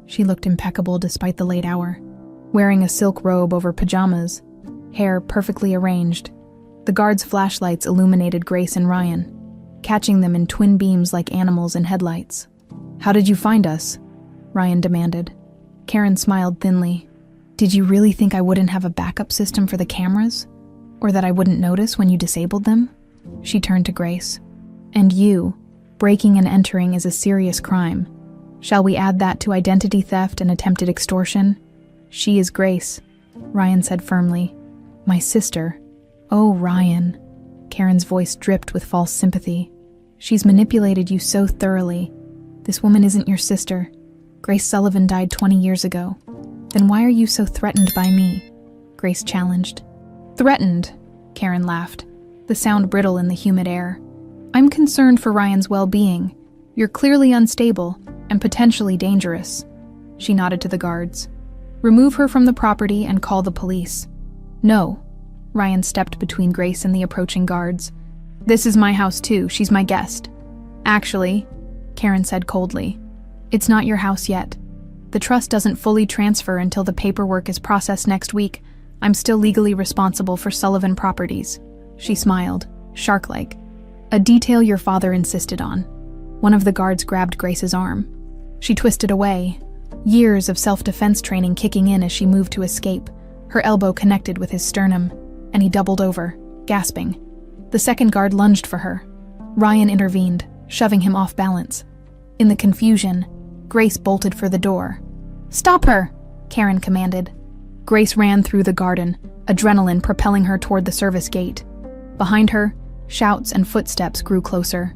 She looked impeccable despite the late hour, wearing a silk robe over pajamas, hair perfectly arranged. The guards' flashlights illuminated Grace and Ryan, catching them in twin beams like animals in headlights. How did you find us? Ryan demanded. Karen smiled thinly. Did you really think I wouldn't have a backup system for the cameras? Or that I wouldn't notice when you disabled them? She turned to Grace. And you, breaking and entering is a serious crime. Shall we add that to identity theft and attempted extortion? She is Grace, Ryan said firmly. My sister. Oh, Ryan. Karen's voice dripped with false sympathy. She's manipulated you so thoroughly. This woman isn't your sister. Grace Sullivan died 20 years ago. Then why are you so threatened by me? Grace challenged. Threatened, Karen laughed, the sound brittle in the humid air. I'm concerned for Ryan's well-being. You're clearly unstable and potentially dangerous. She nodded to the guards. Remove her from the property and call the police. No. Ryan stepped between Grace and the approaching guards. This is my house too. She's my guest. Actually, Karen said coldly, it's not your house yet. The trust doesn't fully transfer until the paperwork is processed next week. I'm still legally responsible for Sullivan Properties. She smiled, shark-like. A detail your father insisted on. One of the guards grabbed Grace's arm. She twisted away, years of self-defense training kicking in as she moved to escape. Her elbow connected with his sternum, and he doubled over, gasping. The second guard lunged for her. Ryan intervened, shoving him off balance. In the confusion, Grace bolted for the door. Stop her! Karen commanded. Grace ran through the garden, adrenaline propelling her toward the service gate. Behind her, shouts and footsteps grew closer.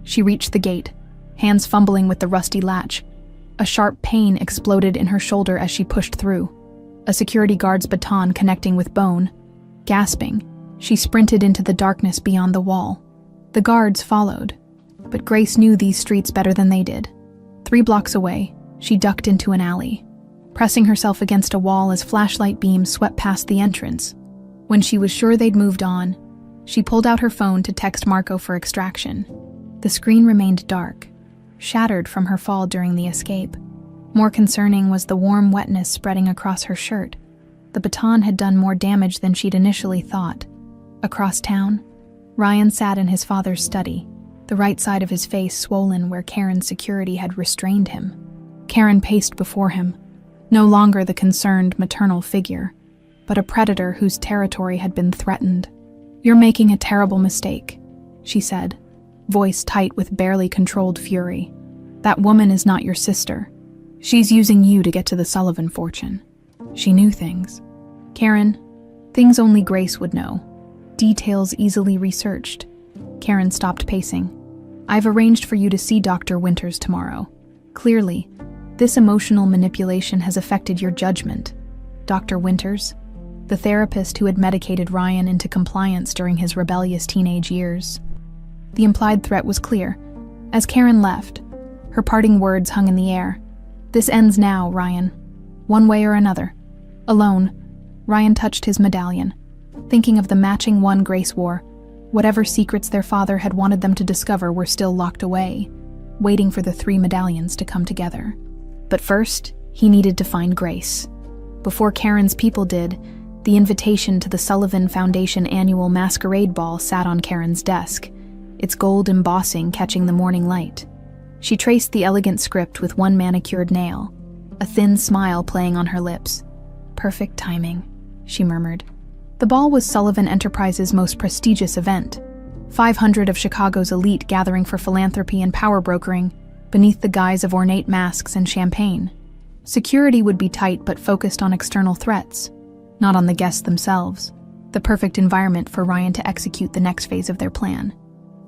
She reached the gate, hands fumbling with the rusty latch. A sharp pain exploded in her shoulder as she pushed through, a security guard's baton connecting with bone. Gasping, she sprinted into the darkness beyond the wall. The guards followed, but Grace knew these streets better than they did. 3 blocks away, she ducked into an alley, pressing herself against a wall as flashlight beams swept past the entrance. When she was sure they'd moved on, she pulled out her phone to text Marco for extraction. The screen remained dark, shattered from her fall during the escape. More concerning was the warm wetness spreading across her shirt. The baton had done more damage than she'd initially thought. Across town, Ryan sat in his father's study, the right side of his face swollen where Karen's security had restrained him. Karen paced before him, no longer the concerned maternal figure, but a predator whose territory had been threatened. "You're making a terrible mistake," she said, voice tight with barely controlled fury. "That woman is not your sister. She's using you to get to the Sullivan fortune." She knew things. Karen, things only Grace would know. Details easily researched. Karen stopped pacing. "I've arranged for you to see Dr. Winters tomorrow. Clearly, this emotional manipulation has affected your judgment." Dr. Winters, the therapist who had medicated Ryan into compliance during his rebellious teenage years. The implied threat was clear. As Karen left, her parting words hung in the air. "This ends now, Ryan. One way or another." Alone, Ryan touched his medallion, thinking of the matching one Grace wore. Whatever secrets their father had wanted them to discover were still locked away, waiting for the 3 medallions to come together. But first, he needed to find Grace. Before Karen's people did, the invitation to the Sullivan Foundation annual masquerade ball sat on Karen's desk, its gold embossing catching the morning light. She traced the elegant script with one manicured nail, a thin smile playing on her lips. "Perfect timing," she murmured. The ball was Sullivan Enterprises' most prestigious event, 500 of Chicago's elite gathering for philanthropy and power brokering, beneath the guise of ornate masks and champagne. Security would be tight but focused on external threats, not on the guests themselves. The perfect environment for Ryan to execute the next phase of their plan.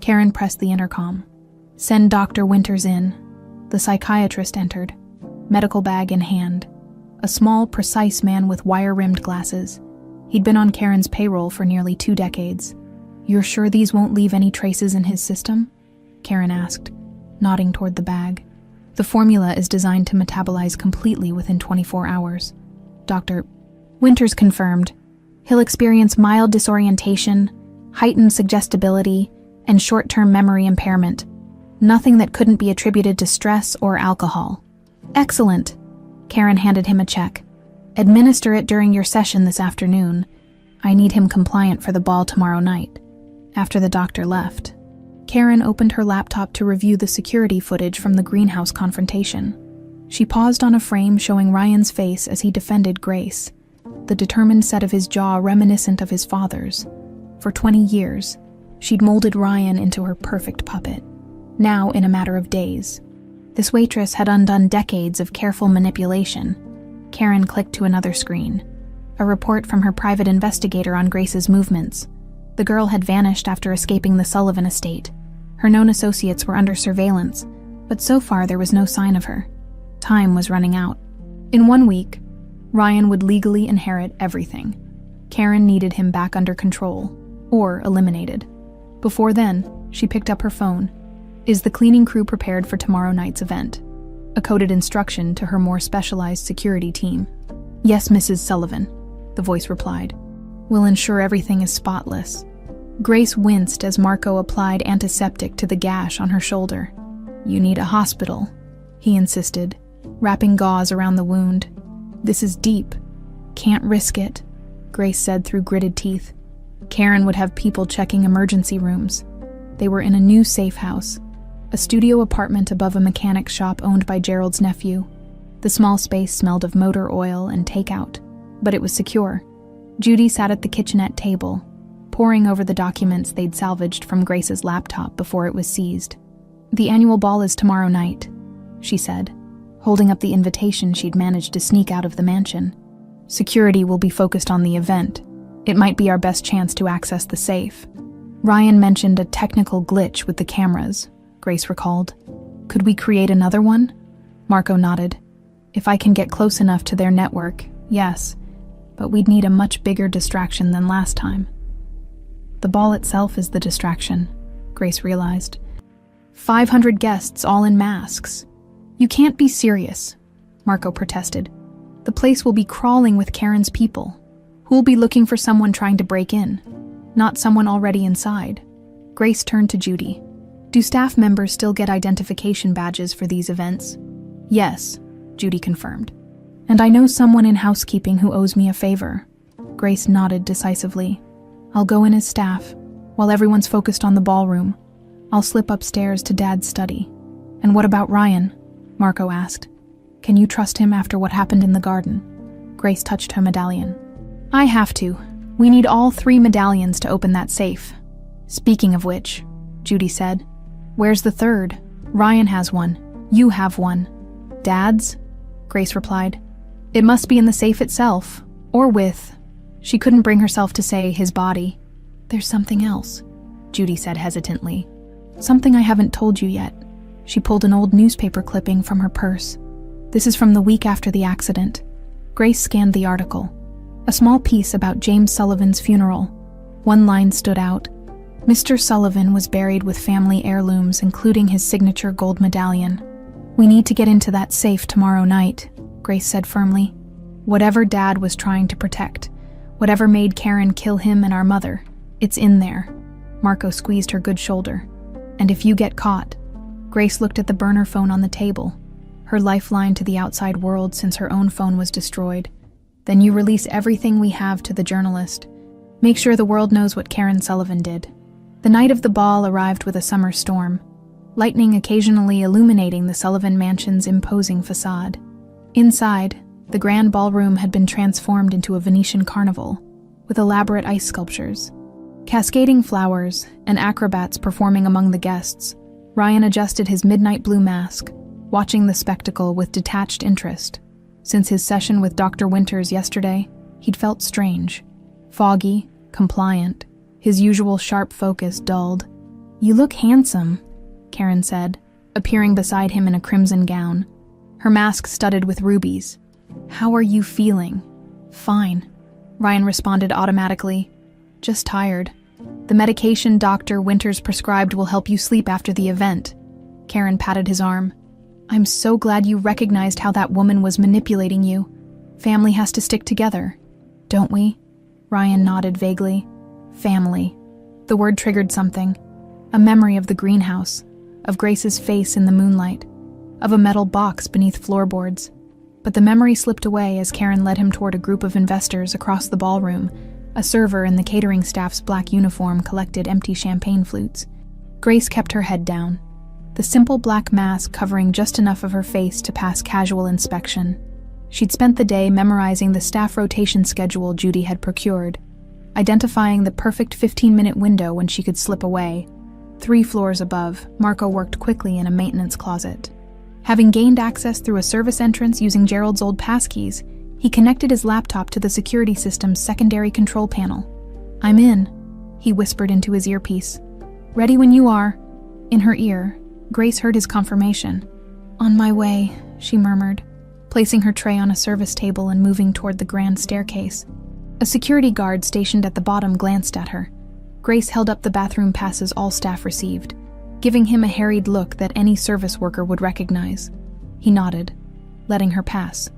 Karen pressed the intercom. "Send Dr. Winters in." The psychiatrist entered, medical bag in hand. A small, precise man with wire-rimmed glasses. He'd been on Karen's payroll for nearly 2 decades. "You're sure these won't leave any traces in his system?" Karen asked, nodding toward the bag. "The formula is designed to metabolize completely within 24 hours. Dr. Winters confirmed. He'll experience mild disorientation, heightened suggestibility, and short-term memory impairment. Nothing that couldn't be attributed to stress or alcohol." "Excellent." Karen handed him a check. "Administer it during your session this afternoon. I need him compliant for the ball tomorrow night." After the doctor left, Karen opened her laptop to review the security footage from the greenhouse confrontation. She paused on a frame showing Ryan's face as he defended Grace, the determined set of his jaw reminiscent of his father's. For 20 years, she'd molded Ryan into her perfect puppet. Now, in a matter of days, this waitress had undone decades of careful manipulation. Karen clicked to another screen. A report from her private investigator on Grace's movements. The girl had vanished after escaping the Sullivan estate. Her known associates were under surveillance, but so far there was no sign of her. Time was running out. In 1 week, Ryan would legally inherit everything. Karen needed him back under control, or eliminated. Before then, she picked up her phone. "Is the cleaning crew prepared for tomorrow night's event?" A coded instruction to her more specialized security team. "Yes, Mrs. Sullivan," the voice replied. "We'll ensure everything is spotless." Grace winced as Marco applied antiseptic to the gash on her shoulder. "You need a hospital," he insisted, wrapping gauze around the wound. "This is deep. Can't risk it," Grace said through gritted teeth. Karen would have people checking emergency rooms. They were in a new safe house, a studio apartment above a mechanic shop owned by Gerald's nephew. The small space smelled of motor oil and takeout, but it was secure. Judy sat at the kitchenette table, poring over the documents they'd salvaged from Grace's laptop before it was seized. "The annual ball is tomorrow night," she said, holding up the invitation she'd managed to sneak out of the mansion. "Security will be focused on the event. It might be our best chance to access the safe." Ryan mentioned a technical glitch with the cameras, Grace recalled. Could we create another one? Marco nodded. If I can get close enough to their network, yes, but we'd need a much bigger distraction than last time. The ball itself is the distraction, Grace realized. 500 guests all in masks. You can't be serious, Marco protested. The place will be crawling with Karen's people, who'll be looking for someone trying to break in, not someone already inside. Grace turned to Judy. Do staff members still get identification badges for these events? Yes, Judy confirmed. And I know someone in housekeeping who owes me a favor. Grace nodded decisively. I'll go in as staff, while everyone's focused on the ballroom. I'll slip upstairs to Dad's study. And what about Ryan? Marco asked. Can you trust him after what happened in the garden? Grace touched her medallion. I have to. We need all 3 medallions to open that safe. Speaking of which, Judy said, where's the third? Ryan has one. You have one. Dad's? Grace replied. It must be in the safe itself, or with. She couldn't bring herself to say his body. There's something else, Judy said hesitantly. Something I haven't told you yet. She pulled an old newspaper clipping from her purse. This is from the week after the accident. Grace scanned the article. A small piece about James Sullivan's funeral. One line stood out. Mr. Sullivan was buried with family heirlooms, including his signature gold medallion. We need to get into that safe tomorrow night, Grace said firmly. Whatever Dad was trying to protect, whatever made Karen kill him and our mother, it's in there. Marco squeezed her good shoulder. And if you get caught, Grace looked at the burner phone on the table, her lifeline to the outside world since her own phone was destroyed. Then you release everything we have to the journalist. Make sure the world knows what Karen Sullivan did. The night of the ball arrived with a summer storm, lightning occasionally illuminating the Sullivan mansion's imposing facade. Inside, the grand ballroom had been transformed into a Venetian carnival, with elaborate ice sculptures, cascading flowers, and acrobats performing among the guests. Ryan adjusted his midnight blue mask, watching the spectacle with detached interest. Since his session with Dr. Winters yesterday, he'd felt strange, foggy, compliant, his usual sharp focus dulled. You look handsome, Karen said, appearing beside him in a crimson gown, her mask studded with rubies. How are you feeling? Fine, Ryan responded automatically. Just tired. The medication Dr. Winters prescribed will help you sleep after the event. Karen patted his arm. I'm so glad you recognized how that woman was manipulating you. Family has to stick together, don't we? Ryan nodded vaguely. Family. The word triggered something. A memory of the greenhouse, of Grace's face in the moonlight, of a metal box beneath floorboards. But the memory slipped away as Karen led him toward a group of investors across the ballroom. A server in the catering staff's black uniform collected empty champagne flutes. Grace kept her head down, the simple black mask covering just enough of her face to pass casual inspection. She'd spent the day memorizing the staff rotation schedule Judy had procured, identifying the perfect 15-minute window when she could slip away. 3 floors above, Marco worked quickly in a maintenance closet. Having gained access through a service entrance using Gerald's old passkeys, he connected his laptop to the security system's secondary control panel. I'm in, he whispered into his earpiece. Ready when you are. In her ear, Grace heard his confirmation. On my way, she murmured, placing her tray on a service table and moving toward the grand staircase. A security guard stationed at the bottom glanced at her. Grace held up the bathroom passes all staff received, giving him a harried look that any service worker would recognize. He nodded, letting her pass.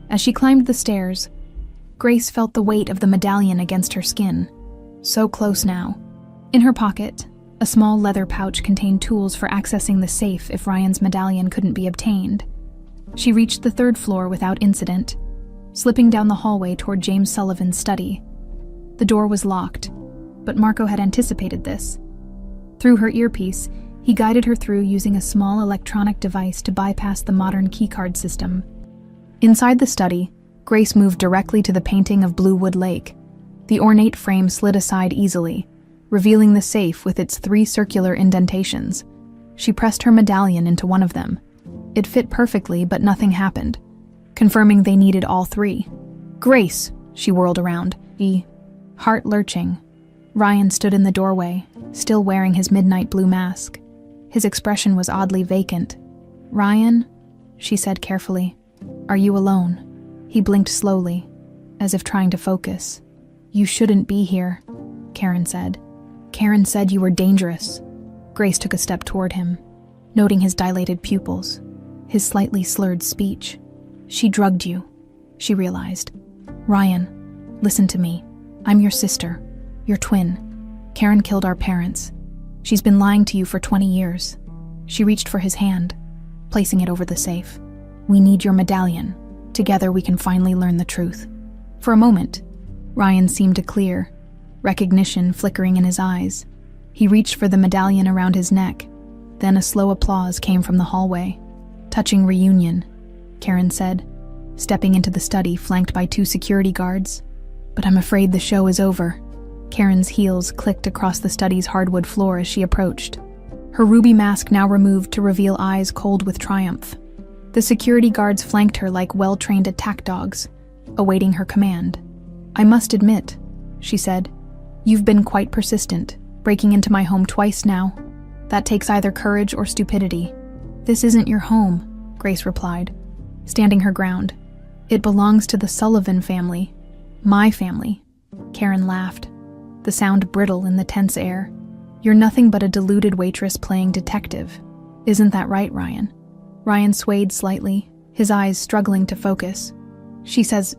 As she climbed the stairs, Grace felt the weight of the medallion against her skin. So close now. In her pocket, a small leather pouch contained tools for accessing the safe if Ryan's medallion couldn't be obtained. She reached the 3rd floor without incident, slipping down the hallway toward James Sullivan's study. The door was locked, but Marco had anticipated this. Through her earpiece, he guided her through using a small electronic device to bypass the modern keycard system. Inside the study, Grace moved directly to the painting of Bluewood Lake. The ornate frame slid aside easily, revealing the safe with its 3 circular indentations. She pressed her medallion into one of them. It fit perfectly, but nothing happened, confirming they needed all 3. Grace, she whirled around, heart lurching. Ryan stood in the doorway, still wearing his midnight blue mask. His expression was oddly vacant, "Ryan," she said carefully, "are you alone?" He blinked slowly, as if trying to focus. "You shouldn't be here," Karen said. "Karen said you were dangerous." Grace took a step toward him, noting his dilated pupils, his slightly slurred speech. "She drugged you," she realized. "Ryan, listen to me. I'm your sister, your twin. Karen killed our parents. She's been lying to you for 20 years. She reached for his hand, placing it over the safe. "We need your medallion. Together we can finally learn the truth." For a moment, Ryan seemed to clear, recognition flickering in his eyes. He reached for the medallion around his neck. Then a slow applause came from the hallway. "Touching reunion," Karen said, stepping into the study flanked by 2 security guards. "But I'm afraid the show is over." Karen's heels clicked across the study's hardwood floor as she approached, her ruby mask now removed to reveal eyes cold with triumph. The security guards flanked her like well-trained attack dogs, awaiting her command. "I must admit," she said, "you've been quite persistent, breaking into my home twice now. That takes either courage or stupidity." "This isn't your home," Grace replied, standing her ground. "It belongs to the Sullivan family. My family." Karen laughed, the sound brittle in the tense air. "You're nothing but a deluded waitress playing detective. Isn't that right, Ryan?" Ryan swayed slightly, his eyes struggling to focus. "She says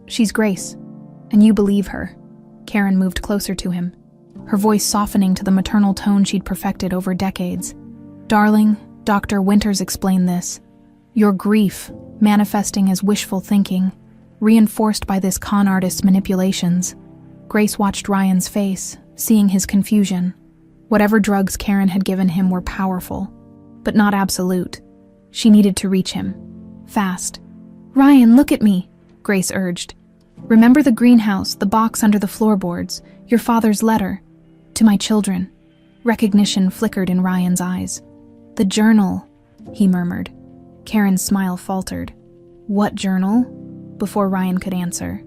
she's Grace, and you believe her." Karen moved closer to him, her voice softening to the maternal tone she'd perfected over decades. "Darling, Dr. Winters explained this. Your grief, manifesting as wishful thinking, reinforced by this con artist's manipulations." Grace watched Ryan's face, seeing his confusion. Whatever drugs Karen had given him were powerful, but not absolute. She needed to reach him. Fast. "Ryan, look at me," Grace urged. "Remember the greenhouse, the box under the floorboards, your father's letter. To my children." Recognition flickered in Ryan's eyes. "The journal," he murmured. Karen's smile faltered. "What journal?" Before Ryan could answer,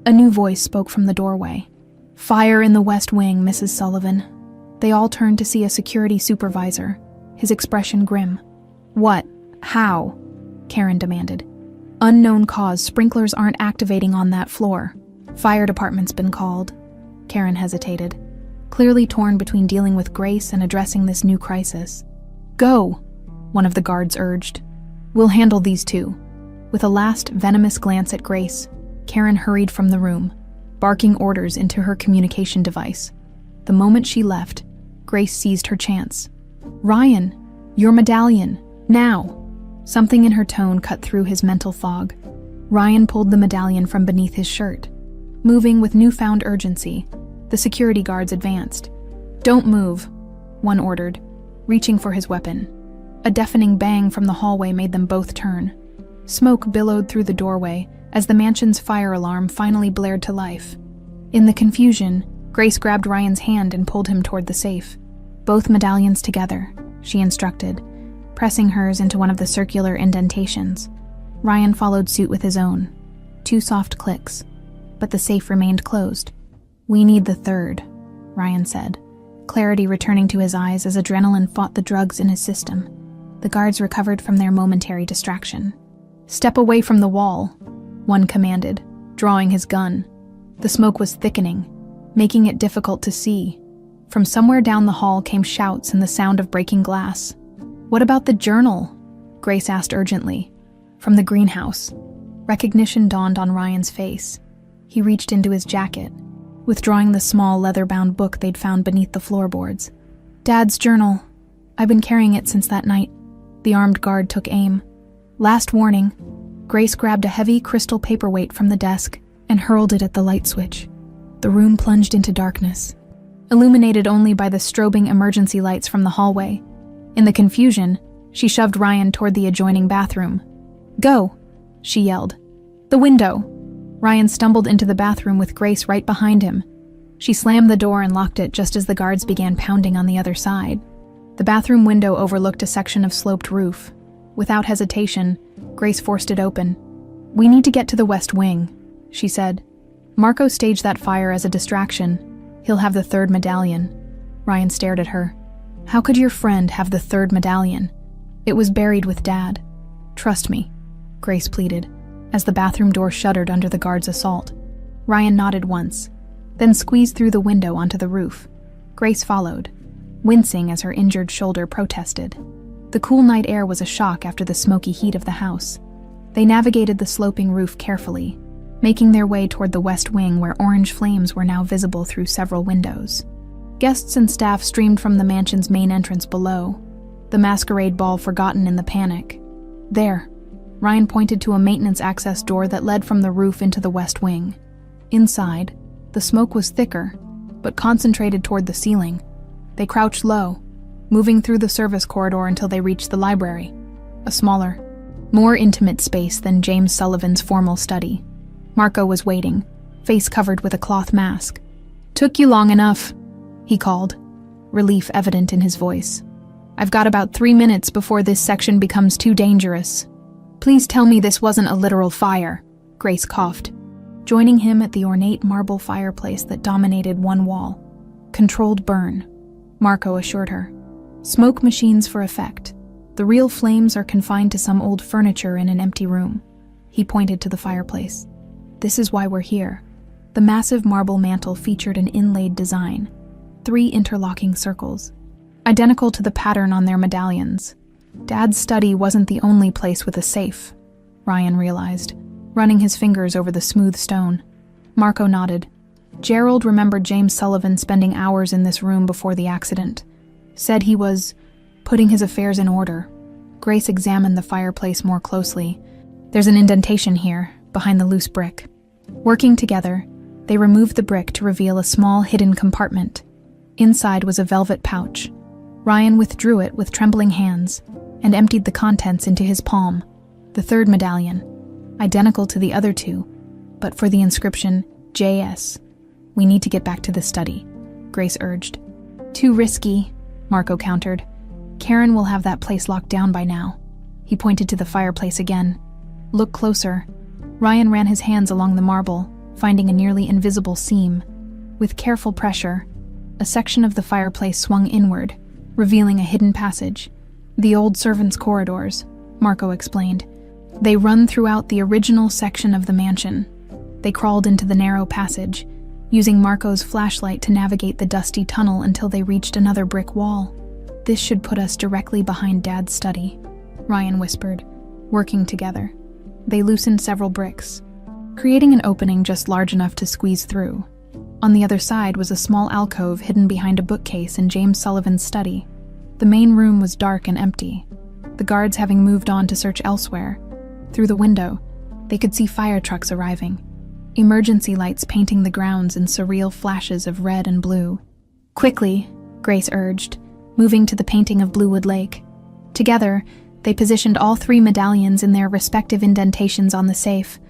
a new voice spoke from the doorway. "Fire in the West Wing, Mrs. Sullivan." They all turned to see a security supervisor, his expression grim. "What? How?" Karen demanded. "Unknown cause. Sprinklers aren't activating on that floor. Fire department's been called." Karen hesitated, clearly torn between dealing with Grace and addressing this new crisis. "Go," one of the guards urged. "We'll handle these two." With a last venomous glance at Grace, Karen hurried from the room, barking orders into her communication device. The moment she left, Grace seized her chance. "Ryan, your medallion, now!" Something in her tone cut through his mental fog. Ryan pulled the medallion from beneath his shirt. Moving with newfound urgency, the security guards advanced. "Don't move," one ordered, reaching for his weapon. A deafening bang from the hallway made them both turn. Smoke billowed through the doorway as the mansion's fire alarm finally blared to life. In the confusion, Grace grabbed Ryan's hand and pulled him toward the safe. "Both medallions together," she instructed, pressing hers into one of the circular indentations. Ryan followed suit with his own. 2 soft clicks, but the safe remained closed. "We need the third," Ryan said, clarity returning to his eyes as adrenaline fought the drugs in his system. The guards recovered from their momentary distraction. "Step away from the wall," one commanded, drawing his gun. The smoke was thickening, making it difficult to see. From somewhere down the hall came shouts and the sound of breaking glass. "What about the journal?" Grace asked urgently. From the greenhouse. Recognition dawned on Ryan's face. He reached into his jacket, withdrawing the small leather-bound book they'd found beneath the floorboards. "Dad's journal. I've been carrying it since that night." The armed guard took aim. "Last warning." Grace grabbed a heavy crystal paperweight from the desk and hurled it at the light switch. The room plunged into darkness, illuminated only by the strobing emergency lights from the hallway. In the confusion, she shoved Ryan toward the adjoining bathroom. "Go," she yelled. "The window." Ryan stumbled into the bathroom with Grace right behind him. She slammed the door and locked it just as the guards began pounding on the other side. The bathroom window overlooked a section of sloped roof. Without hesitation, Grace forced it open. "We need to get to the West Wing," she said. "Marco staged that fire as a distraction. He'll have the third medallion." Ryan stared at her. "How could your friend have the third medallion?" It was buried with Dad. Trust me, Grace pleaded, as the bathroom door shuddered under the guard's assault. Ryan nodded once, then squeezed through the window onto the roof. Grace followed, wincing as her injured shoulder protested. The cool night air was a shock after the smoky heat of the house. They navigated the sloping roof carefully, making their way toward the west wing where orange flames were now visible through several windows. Guests and staff streamed from the mansion's main entrance below, the masquerade ball forgotten in the panic. There, Ryan pointed to a maintenance access door that led from the roof into the west wing. Inside, the smoke was thicker, but concentrated toward the ceiling. They crouched low, moving through the service corridor until they reached the library, a smaller, more intimate space than James Sullivan's formal study. Marco was waiting, face covered with a cloth mask. "Took you long enough," he called, relief evident in his voice. "I've got about 3 minutes before this section becomes too dangerous." "Please tell me this wasn't a literal fire," Grace coughed, joining him at the ornate marble fireplace that dominated one wall. "Controlled burn," Marco assured her. "Smoke machines for effect. The real flames are confined to some old furniture in an empty room." He pointed to the fireplace. "This is why we're here." The massive marble mantel featured an inlaid design, 3 interlocking circles, identical to the pattern on their medallions. Dad's study wasn't the only place with a safe, Ryan realized, running his fingers over the smooth stone. Marco nodded. Gerald remembered James Sullivan spending hours in this room before the accident. Said he was putting his affairs in order. Grace examined the fireplace more closely. "There's an indentation here, behind the loose brick." Working together, they removed the brick to reveal a small hidden compartment. Inside was a velvet pouch. Ryan withdrew it with trembling hands and emptied the contents into his palm. The 3rd medallion, identical to the other 2, but for the inscription JS. "We need to get back to the study," Grace urged. "Too risky," Marco countered. "Karen will have that place locked down by now." He pointed to the fireplace again. "Look closer." Ryan ran his hands along the marble, finding a nearly invisible seam. With careful pressure, a section of the fireplace swung inward, revealing a hidden passage. "The old servants' corridors," Marco explained. "They run throughout the original section of the mansion." They crawled into the narrow passage, using Marco's flashlight to navigate the dusty tunnel until they reached another brick wall. "This should put us directly behind Dad's study," Ryan whispered, working together. They loosened several bricks, creating an opening just large enough to squeeze through. On the other side was a small alcove hidden behind a bookcase in James Sullivan's study. The main room was dark and empty, the guards having moved on to search elsewhere. Through the window, they could see fire trucks arriving, emergency lights painting the grounds in surreal flashes of red and blue. "Quickly," Grace urged, moving to the painting of Bluewood Lake. Together, they positioned all 3 medallions in their respective indentations on the safe.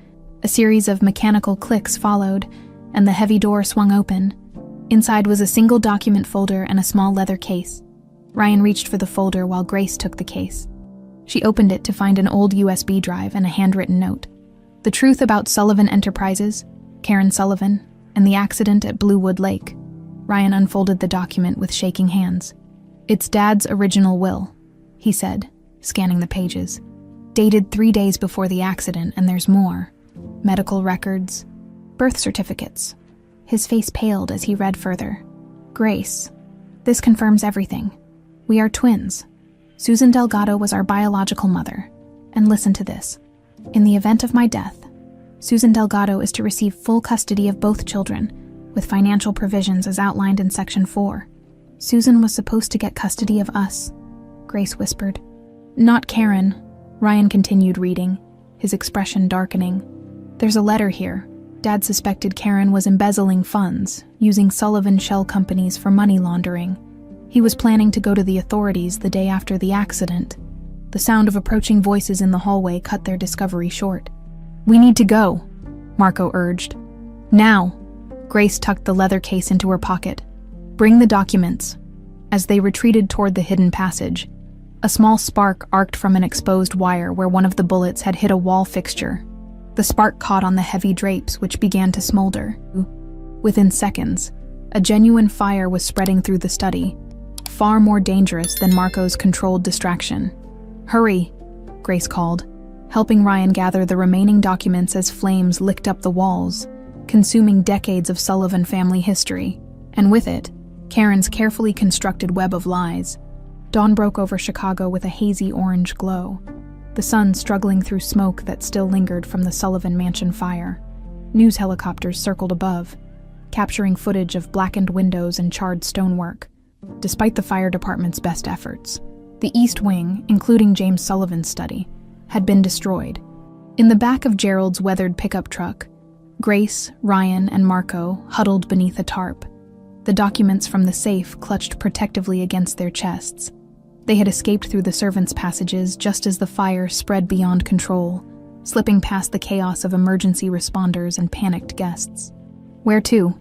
A series of mechanical clicks followed, and the heavy door swung open. Inside was a single document folder and a small leather case. Ryan reached for the folder while Grace took the case. She opened it to find an old USB drive and a handwritten note. The truth about Sullivan Enterprises, Karen Sullivan, and the accident at Bluewood Lake. Ryan unfolded the document with shaking hands. "It's Dad's original will," he said, scanning the pages. "Dated 3 days before the accident, and there's more. Medical records, birth certificates." His face paled as he read further. "Grace, this confirms everything. We are twins. Susan Delgado was our biological mother. And listen to this. In the event of my death, Susan Delgado is to receive full custody of both children, with financial provisions as outlined in Section 4. Susan was supposed to get custody of us," Grace whispered. "Not Karen," Ryan continued reading, his expression darkening. "There's a letter here. Dad suspected Karen was embezzling funds, using Sullivan shell companies for money laundering. He was planning to go to the authorities the day after the accident." The sound of approaching voices in the hallway cut their discovery short. "We need to go," Marco urged. "Now." Grace tucked the leather case into her pocket. "Bring the documents." As they retreated toward the hidden passage, a small spark arced from an exposed wire where one of the bullets had hit a wall fixture. The spark caught on the heavy drapes, which began to smolder. Within seconds, a genuine fire was spreading through the study, far more dangerous than Marco's controlled distraction. "Hurry," Grace called, helping Ryan gather the remaining documents as flames licked up the walls, consuming decades of Sullivan family history, and with it, Karen's carefully constructed web of lies. Dawn broke over Chicago with a hazy orange glow, the sun struggling through smoke that still lingered from the Sullivan Mansion fire. News helicopters circled above, capturing footage of blackened windows and charred stonework. Despite the fire department's best efforts, the East Wing, including James Sullivan's study, had been destroyed. In the back of Gerald's weathered pickup truck, Grace, Ryan, and Marco huddled beneath a tarp, the documents from the safe clutched protectively against their chests. They had escaped through the servants' passages just as the fire spread beyond control, slipping past the chaos of emergency responders and panicked guests. "Where to?"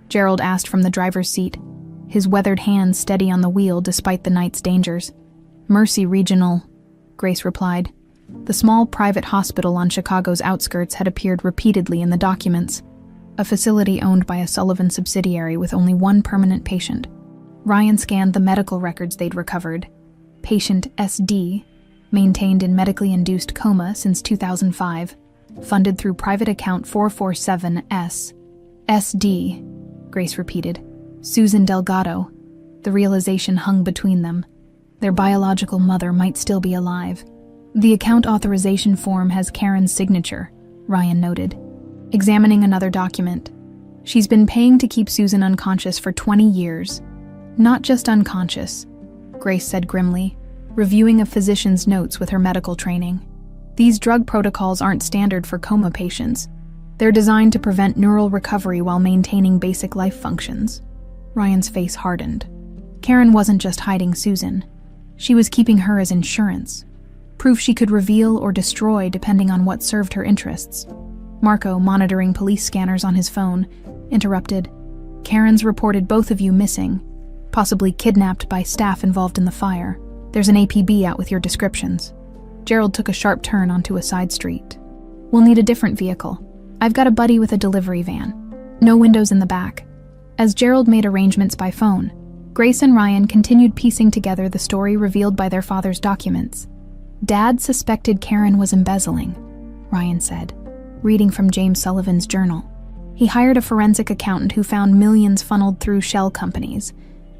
Gerald asked from the driver's seat, his weathered hands steady on the wheel despite the night's dangers. "Mercy Regional," Grace replied. The small private hospital on Chicago's outskirts had appeared repeatedly in the documents, a facility owned by a Sullivan subsidiary with only one permanent patient. Ryan scanned the medical records they'd recovered. Patient SD, maintained in medically induced coma since 2005, funded through private account 447S. SD, Grace repeated. Susan Delgado. The realization hung between them. Their biological mother might still be alive. "The account authorization form has Karen's signature," Ryan noted, examining another document. "She's been paying to keep Susan unconscious for 20 years. Not just unconscious," Grace said grimly, reviewing a physician's notes with her medical training. "These drug protocols aren't standard for coma patients. They're designed to prevent neural recovery while maintaining basic life functions." Ryan's face hardened. Karen wasn't just hiding Susan. She was keeping her as insurance, proof she could reveal or destroy depending on what served her interests. Marco, monitoring police scanners on his phone, interrupted. "Karen's reported both of you missing, possibly kidnapped by staff involved in the fire. There's an APB out with your descriptions." Gerald took a sharp turn onto a side street. "We'll need a different vehicle. I've got a buddy with a delivery van. No windows in the back." As Gerald made arrangements by phone, Grace and Ryan continued piecing together the story revealed by their father's documents. "Dad suspected Karen was embezzling," Ryan said, reading from James Sullivan's journal. "He hired a forensic accountant who found millions funneled through shell companies.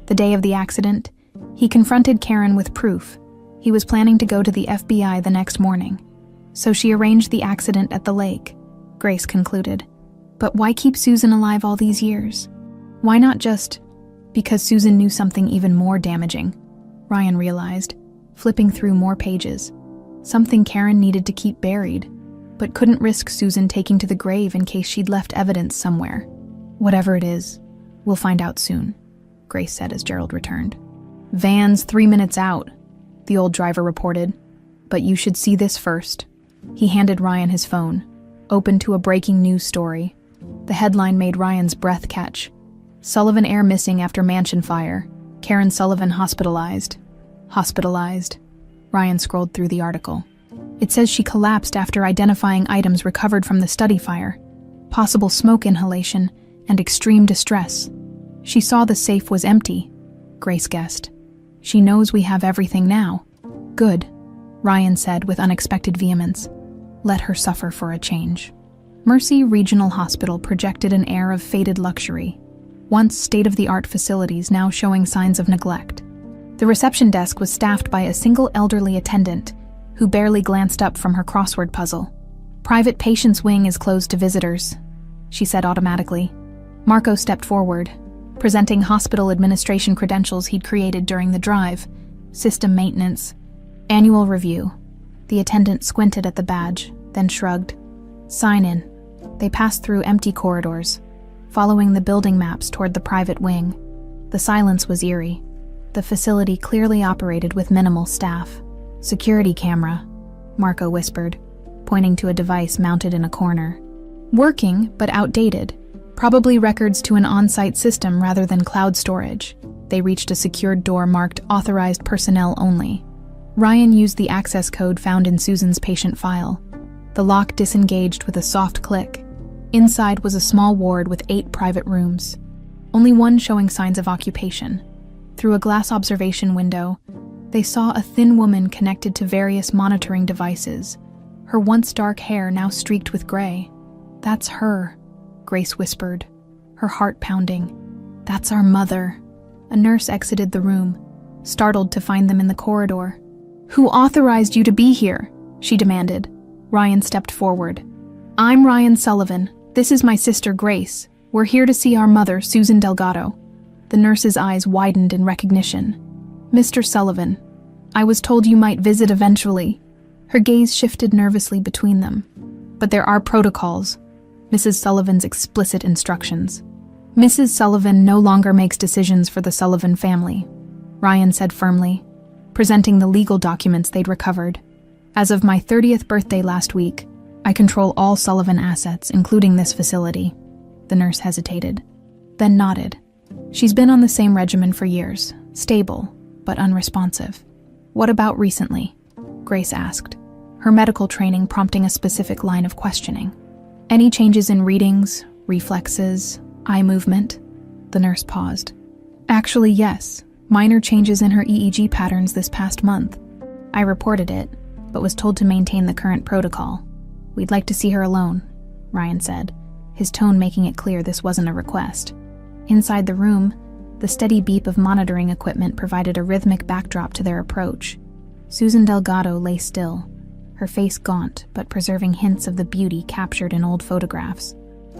The day of the accident, he confronted Karen with proof. He was planning to go to the FBI the next morning. So she arranged the accident at the lake," Grace concluded. "But why keep Susan alive all these years? Why not just..." "Because Susan knew something even more damaging," Ryan realized, flipping through more pages. Something Karen needed to keep buried, but couldn't risk Susan taking to the grave in case she'd left evidence somewhere. "Whatever it is, we'll find out soon," Grace said as Gerald returned. "Van's 3 minutes out," the old driver reported. "But you should see this first." He handed Ryan his phone, open to a breaking news story. The headline made Ryan's breath catch. "Sullivan heir missing after mansion fire. Karen Sullivan hospitalized." Hospitalized. Ryan scrolled through the article. "It says she collapsed after identifying items recovered from the study fire. Possible smoke inhalation and extreme distress. She saw the safe was empty," Grace guessed. "She knows we have everything now." "Good," Ryan said with unexpected vehemence. "Let her suffer for a change." Mercy Regional Hospital projected an air of faded luxury, once state-of-the-art facilities now showing signs of neglect. The reception desk was staffed by a single elderly attendant who barely glanced up from her crossword puzzle. "Private patients wing is closed to visitors," she said automatically. Marco stepped forward, presenting hospital administration credentials he'd created during the drive. "System maintenance. Annual review." The attendant squinted at the badge, then shrugged. "Sign in." They passed through empty corridors, following the building maps toward the private wing. The silence was eerie. The facility clearly operated with minimal staff. "Security camera," Marco whispered, pointing to a device mounted in a corner. "Working, but outdated. Probably records to an on-site system rather than cloud storage." They reached a secured door marked "Authorized Personnel Only." Ryan used the access code found in Susan's patient file. The lock disengaged with a soft click. Inside was a small ward with 8 private rooms, only one showing signs of occupation. Through a glass observation window, They saw a thin woman connected to various monitoring devices, her once dark hair now streaked with gray. "That's her," Grace whispered, her heart pounding. "That's our mother." A nurse exited the room, startled to find them in the corridor. "Who authorized you to be here?" she demanded. Ryan stepped forward. "I'm Ryan Sullivan. This is my sister Grace. We're here to see our mother, Susan Delgado." The nurse's eyes widened in recognition. "Mr. Sullivan, I was told you might visit eventually." Her gaze shifted nervously between them. "But there are protocols." Mrs. Sullivan's explicit instructions. "Mrs. Sullivan no longer makes decisions for the Sullivan family," Ryan said firmly, presenting the legal documents they'd recovered. "As of my 30th birthday last week, I control all Sullivan assets, including this facility." The nurse hesitated, then nodded. "She's been on the same regimen for years, stable, but unresponsive." "What about recently?" Grace asked, her medical training prompting a specific line of questioning. "Any changes in readings, reflexes, eye movement?" The nurse paused. "Actually, yes. Minor changes in her EEG patterns this past month. I reported it, but was told to maintain the current protocol. We'd like to see her alone," Ryan said, his tone making it clear this wasn't a request. Inside the room, the steady beep of monitoring equipment provided a rhythmic backdrop to their approach. Susan Delgado lay still, her face gaunt but preserving hints of the beauty captured in old photographs.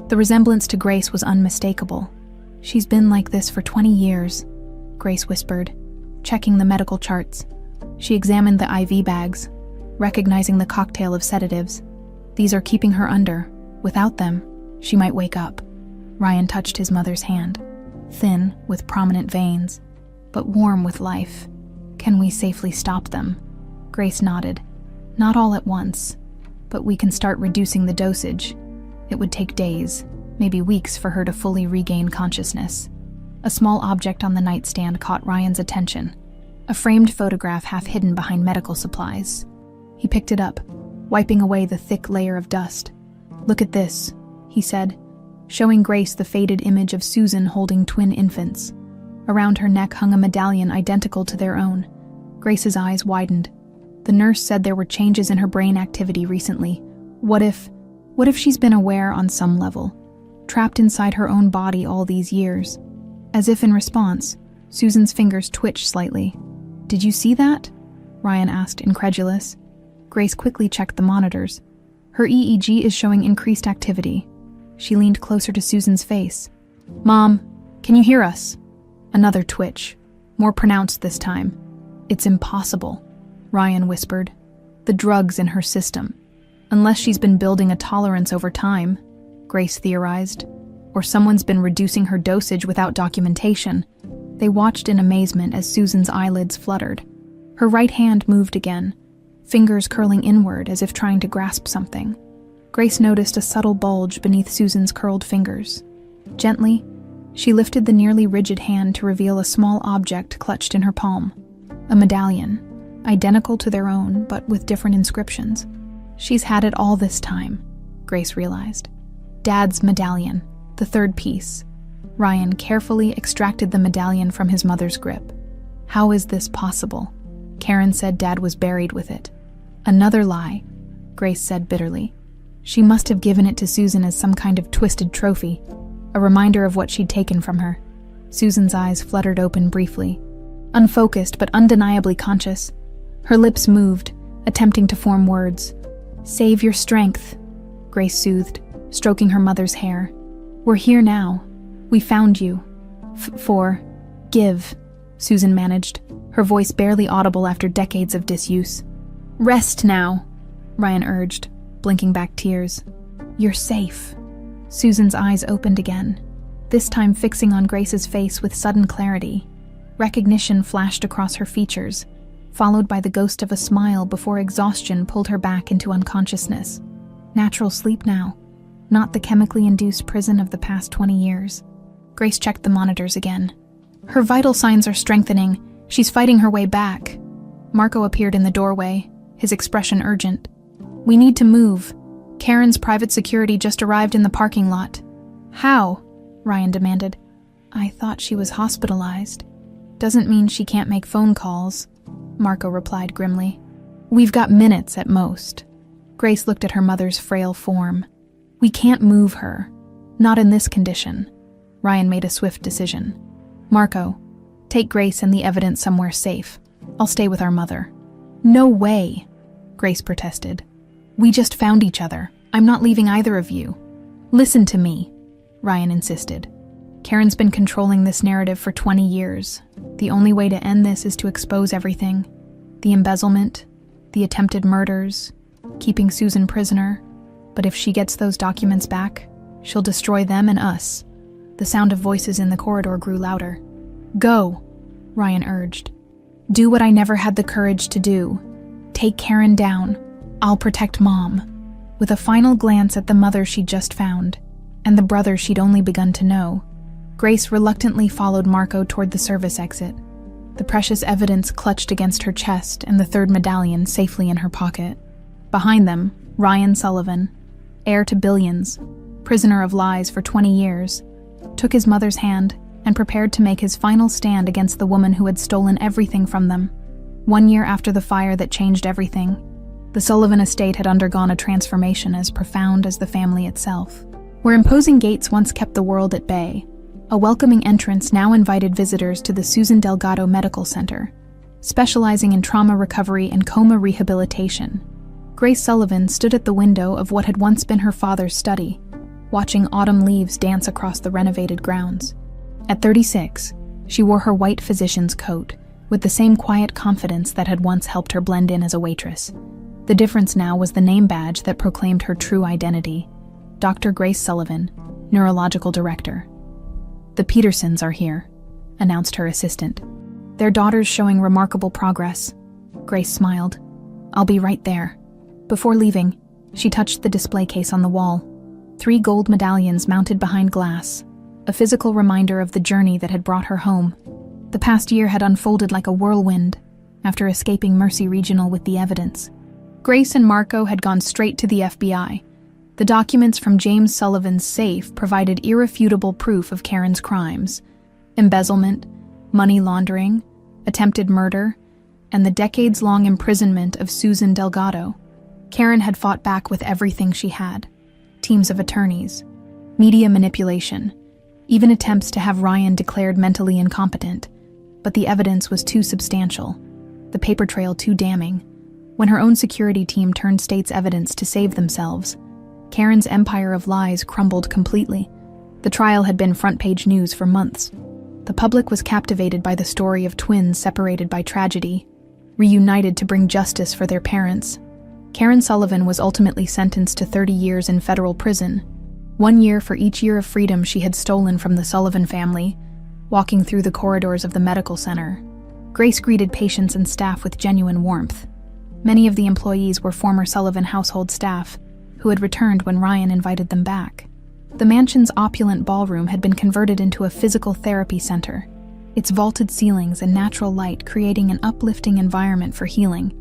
The resemblance to Grace was unmistakable. "She's been like this for 20 years, Grace whispered, checking the medical charts. She examined the IV bags, recognizing the cocktail of sedatives. "These are keeping her under. Without them, she might wake up." Ryan touched his mother's hand, thin with prominent veins, but warm with life. "Can we safely stop them?" Grace nodded. "Not all at once, but we can start reducing the dosage. It would take days, maybe weeks for her to fully regain consciousness." A small object on the nightstand caught Ryan's attention, a framed photograph half hidden behind medical supplies. He picked it up, wiping away the thick layer of dust. "Look at this," he said, showing Grace the faded image of Susan holding twin infants. Around her neck hung a medallion identical to their own. Grace's eyes widened. The nurse said there were changes in her brain activity recently. What if she's been aware on some level, trapped inside her own body all these years? As if in response, Susan's fingers twitched slightly. "Did you see that?" Ryan asked, incredulous. Grace quickly checked the monitors. Her EEG is showing increased activity. She leaned closer to Susan's face. "Mom, can you hear us?" Another twitch, more pronounced this time. "It's impossible," Ryan whispered. "The drugs in her system. Unless she's been building a tolerance over time," Grace theorized. "Or someone's been reducing her dosage without documentation." They watched in amazement as Susan's eyelids fluttered. Her right hand moved again, fingers curling inward as if trying to grasp something. Grace noticed a subtle bulge beneath Susan's curled fingers. Gently, she lifted the nearly rigid hand to reveal a small object clutched in her palm. A medallion, identical to their own, but with different inscriptions. She's had it all this time, Grace realized. Dad's medallion, the third piece. Ryan carefully extracted the medallion from his mother's grip. "How is this possible?" Karen said Dad was buried with it. "Another lie," Grace said bitterly. She must have given it to Susan as some kind of twisted trophy, a reminder of what she'd taken from her. Susan's eyes fluttered open briefly. Unfocused but undeniably conscious, her lips moved, attempting to form words. "Save your strength," Grace soothed, stroking her mother's hair. "We're here now. We found you. Give," Susan managed, her voice barely audible after decades of disuse. "Rest now," Ryan urged, blinking back tears. "You're safe." Susan's eyes opened again, this time fixing on Grace's face with sudden clarity. Recognition flashed across her features, followed by the ghost of a smile before exhaustion pulled her back into unconsciousness. Natural sleep now, not the chemically induced prison of the past 20 years. Grace checked the monitors again. "Her vital signs are strengthening. She's fighting her way back." Marco appeared in the doorway, his expression urgent. "We need to move. Karen's private security just arrived in the parking lot." "How?" Ryan demanded. "I thought she was hospitalized. Doesn't mean she can't make phone calls." Marco replied grimly. "We've got minutes at most." Grace looked at her mother's frail form. "We can't move her. Not in this condition." Ryan made a swift decision. "Marco, take Grace and the evidence somewhere safe. I'll stay with our mother." "No way," Grace protested. "We just found each other. I'm not leaving either of you." "Listen to me," Ryan insisted. "Karen's been controlling this narrative for 20 years. The only way to end this is to expose everything. The embezzlement, the attempted murders, keeping Susan prisoner. But if she gets those documents back, she'll destroy them and us." The sound of voices in the corridor grew louder. "Go," Ryan urged. "Do what I never had the courage to do. Take Karen down. I'll protect Mom." With a final glance at the mother she'd just found, and the brother she'd only begun to know, Grace reluctantly followed Marco toward the service exit, the precious evidence clutched against her chest and the third medallion safely in her pocket. Behind them, Ryan Sullivan, heir to billions, prisoner of lies for 20 years, took his mother's hand and prepared to make his final stand against the woman who had stolen everything from them. 1 year after the fire that changed everything, the Sullivan estate had undergone a transformation as profound as the family itself. Where imposing gates once kept the world at bay, a welcoming entrance now invited visitors to the Susan Delgado Medical Center, specializing in trauma recovery and coma rehabilitation. Grace Sullivan stood at the window of what had once been her father's study, watching autumn leaves dance across the renovated grounds. At 36, she wore her white physician's coat, with the same quiet confidence that had once helped her blend in as a waitress. The difference now was the name badge that proclaimed her true identity: Dr. Grace Sullivan, Neurological Director. "The Petersons are here," announced her assistant. "Their daughter's showing remarkable progress." Grace smiled. "I'll be right there." Before leaving, she touched the display case on the wall. 3 gold medallions mounted behind glass, a physical reminder of the journey that had brought her home. The past year had unfolded like a whirlwind, after escaping Mercy Regional with the evidence. Grace and Marco had gone straight to the FBI. The documents from James Sullivan's safe provided irrefutable proof of Karen's crimes: embezzlement, money laundering, attempted murder, and the decades-long imprisonment of Susan Delgado. Karen had fought back with everything she had: teams of attorneys, media manipulation, even attempts to have Ryan declared mentally incompetent. But the evidence was too substantial, the paper trail too damning. When her own security team turned state's evidence to save themselves, Karen's empire of lies crumbled completely. The trial had been front-page news for months. The public was captivated by the story of twins separated by tragedy, reunited to bring justice for their parents. Karen Sullivan was ultimately sentenced to 30 years in federal prison, 1 year for each year of freedom she had stolen from the Sullivan family, walking through the corridors of the medical center. Grace greeted patients and staff with genuine warmth. Many of the employees were former Sullivan household staff, who had returned when Ryan invited them back. The mansion's opulent ballroom had been converted into a physical therapy center, its vaulted ceilings and natural light creating an uplifting environment for healing.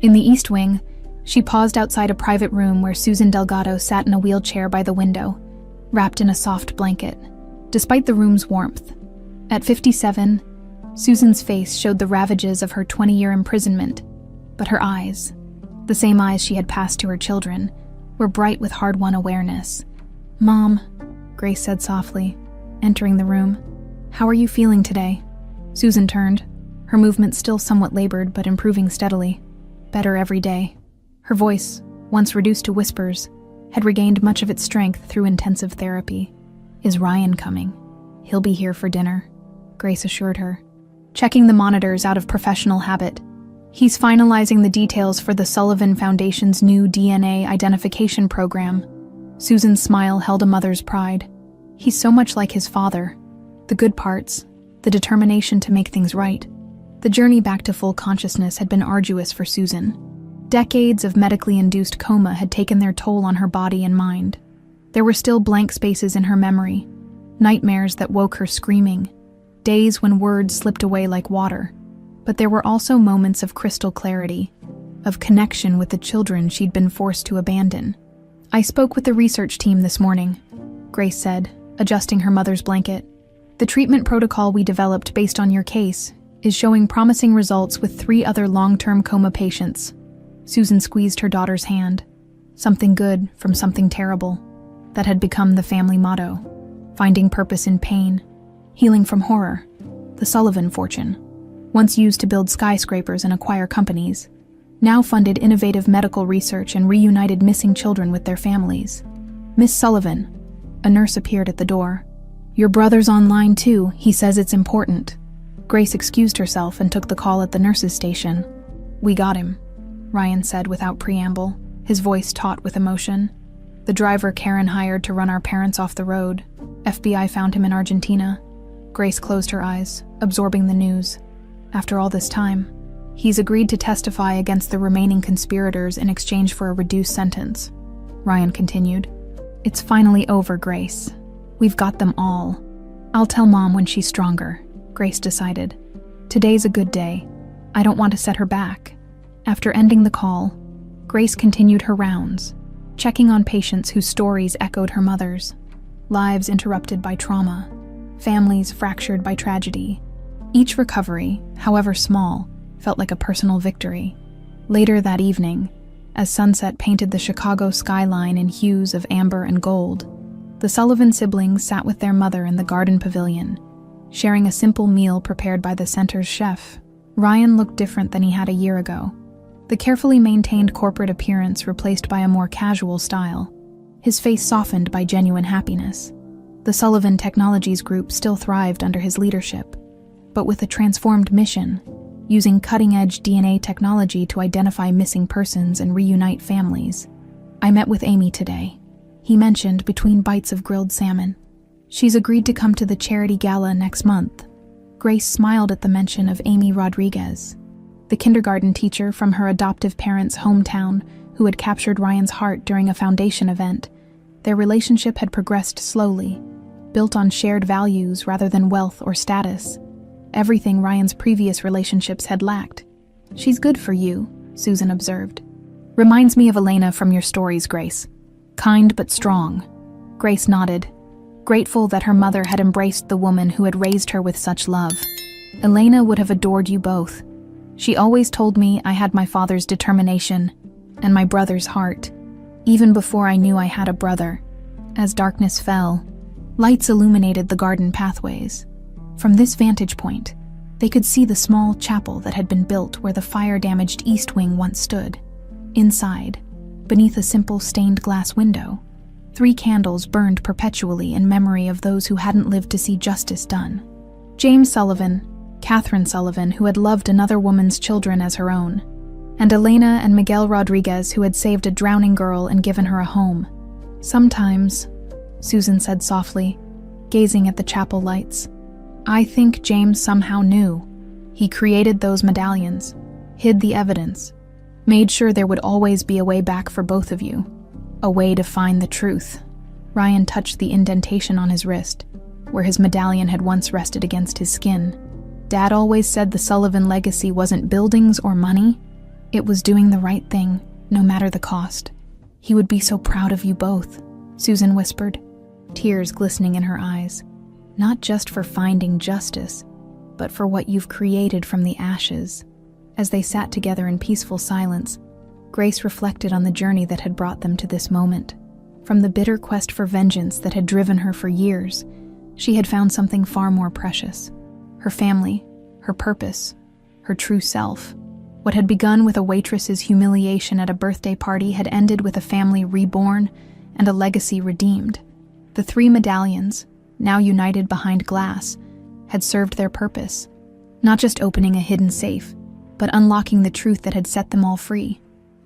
In the East Wing, she paused outside a private room where Susan Delgado sat in a wheelchair by the window, wrapped in a soft blanket. Despite the room's warmth, at 57, Susan's face showed the ravages of her 20-year imprisonment, but her eyes, the same eyes she had passed to her children, were bright with hard-won awareness. "Mom," Grace said softly, entering the room. "How are you feeling today?" Susan turned, her movement still somewhat labored but improving steadily. "Better every day." Her voice, once reduced to whispers, had regained much of its strength through intensive therapy. "Is Ryan coming?" "He'll be here for dinner," Grace assured her, checking the monitors out of professional habit. "He's finalizing the details for the Sullivan Foundation's new DNA identification program." Susan's smile held a mother's pride. "He's so much like his father. The good parts, the determination to make things right." The journey back to full consciousness had been arduous for Susan. Decades of medically induced coma had taken their toll on her body and mind. There were still blank spaces in her memory, nightmares that woke her screaming, days when words slipped away like water. But there were also moments of crystal clarity, of connection with the children she'd been forced to abandon. "I spoke with the research team this morning," Grace said, adjusting her mother's blanket. "The treatment protocol we developed based on your case is showing promising results with 3 other long-term coma patients. Susan squeezed her daughter's hand. Something good from something terrible. That had become the family motto. Finding purpose in pain. Healing from horror. The Sullivan fortune. Once used to build skyscrapers and acquire companies. Now funded innovative medical research and reunited missing children with their families. Miss Sullivan. A nurse appeared at the door. Your brother's online too. He says it's important. Grace excused herself and took the call at the nurse's station. We got him, Ryan said without preamble, his voice taut with emotion. The driver Karen hired to run our parents off the road. FBI found him in Argentina. Grace closed her eyes, absorbing the news. After all this time, he's agreed to testify against the remaining conspirators in exchange for a reduced sentence. Ryan continued. It's finally over, Grace. We've got them all. I'll tell Mom when she's stronger, Grace decided. Today's a good day. I don't want to set her back. After ending the call, Grace continued her rounds, checking on patients whose stories echoed her mother's. Lives interrupted by trauma, families fractured by tragedy. Each recovery, however small, felt like a personal victory. Later that evening, as sunset painted the Chicago skyline in hues of amber and gold, the Sullivan siblings sat with their mother in the garden pavilion, sharing a simple meal prepared by the center's chef. Ryan looked different than he had a year ago. The carefully maintained corporate appearance replaced by a more casual style, his face softened by genuine happiness. The Sullivan Technologies Group still thrived under his leadership, but with a transformed mission, using cutting-edge DNA technology to identify missing persons and reunite families. I met with Amy today, he mentioned between bites of grilled salmon. She's agreed to come to the charity gala next month. Grace smiled at the mention of Amy Rodriguez, the kindergarten teacher from her adoptive parents' hometown who had captured Ryan's heart during a foundation event. Their relationship had progressed slowly, built on shared values rather than wealth or status. Everything Ryan's previous relationships had lacked. She's good for you, Susan observed. Reminds me of Elena from your stories, Grace. Kind but strong. Grace nodded, grateful that her mother had embraced the woman who had raised her with such love. Elena would have adored you both. She always told me I had my father's determination and my brother's heart, even before I knew I had a brother. As darkness fell, lights illuminated the garden pathways. From this vantage point, they could see the small chapel that had been built where the fire-damaged east wing once stood. Inside, beneath a simple stained glass window, 3 candles burned perpetually in memory of those who hadn't lived to see justice done. James Sullivan, Catherine Sullivan, who had loved another woman's children as her own, and Elena and Miguel Rodriguez, who had saved a drowning girl and given her a home. Sometimes, Susan said softly, gazing at the chapel lights, I think James somehow knew. He created those medallions, hid the evidence, made sure there would always be a way back for both of you. A way to find the truth. Ryan touched the indentation on his wrist, where his medallion had once rested against his skin. Dad always said the Sullivan legacy wasn't buildings or money. It was doing the right thing, no matter the cost. He would be so proud of you both, Susan whispered, tears glistening in her eyes. Not just for finding justice, but for what you've created from the ashes. As they sat together in peaceful silence, Grace reflected on the journey that had brought them to this moment. From the bitter quest for vengeance that had driven her for years, she had found something far more precious. Her family, her purpose, her true self. What had begun with a waitress's humiliation at a birthday party had ended with a family reborn and a legacy redeemed. The 3 medallions, now united behind glass, had served their purpose, not just opening a hidden safe, but unlocking the truth that had set them all free.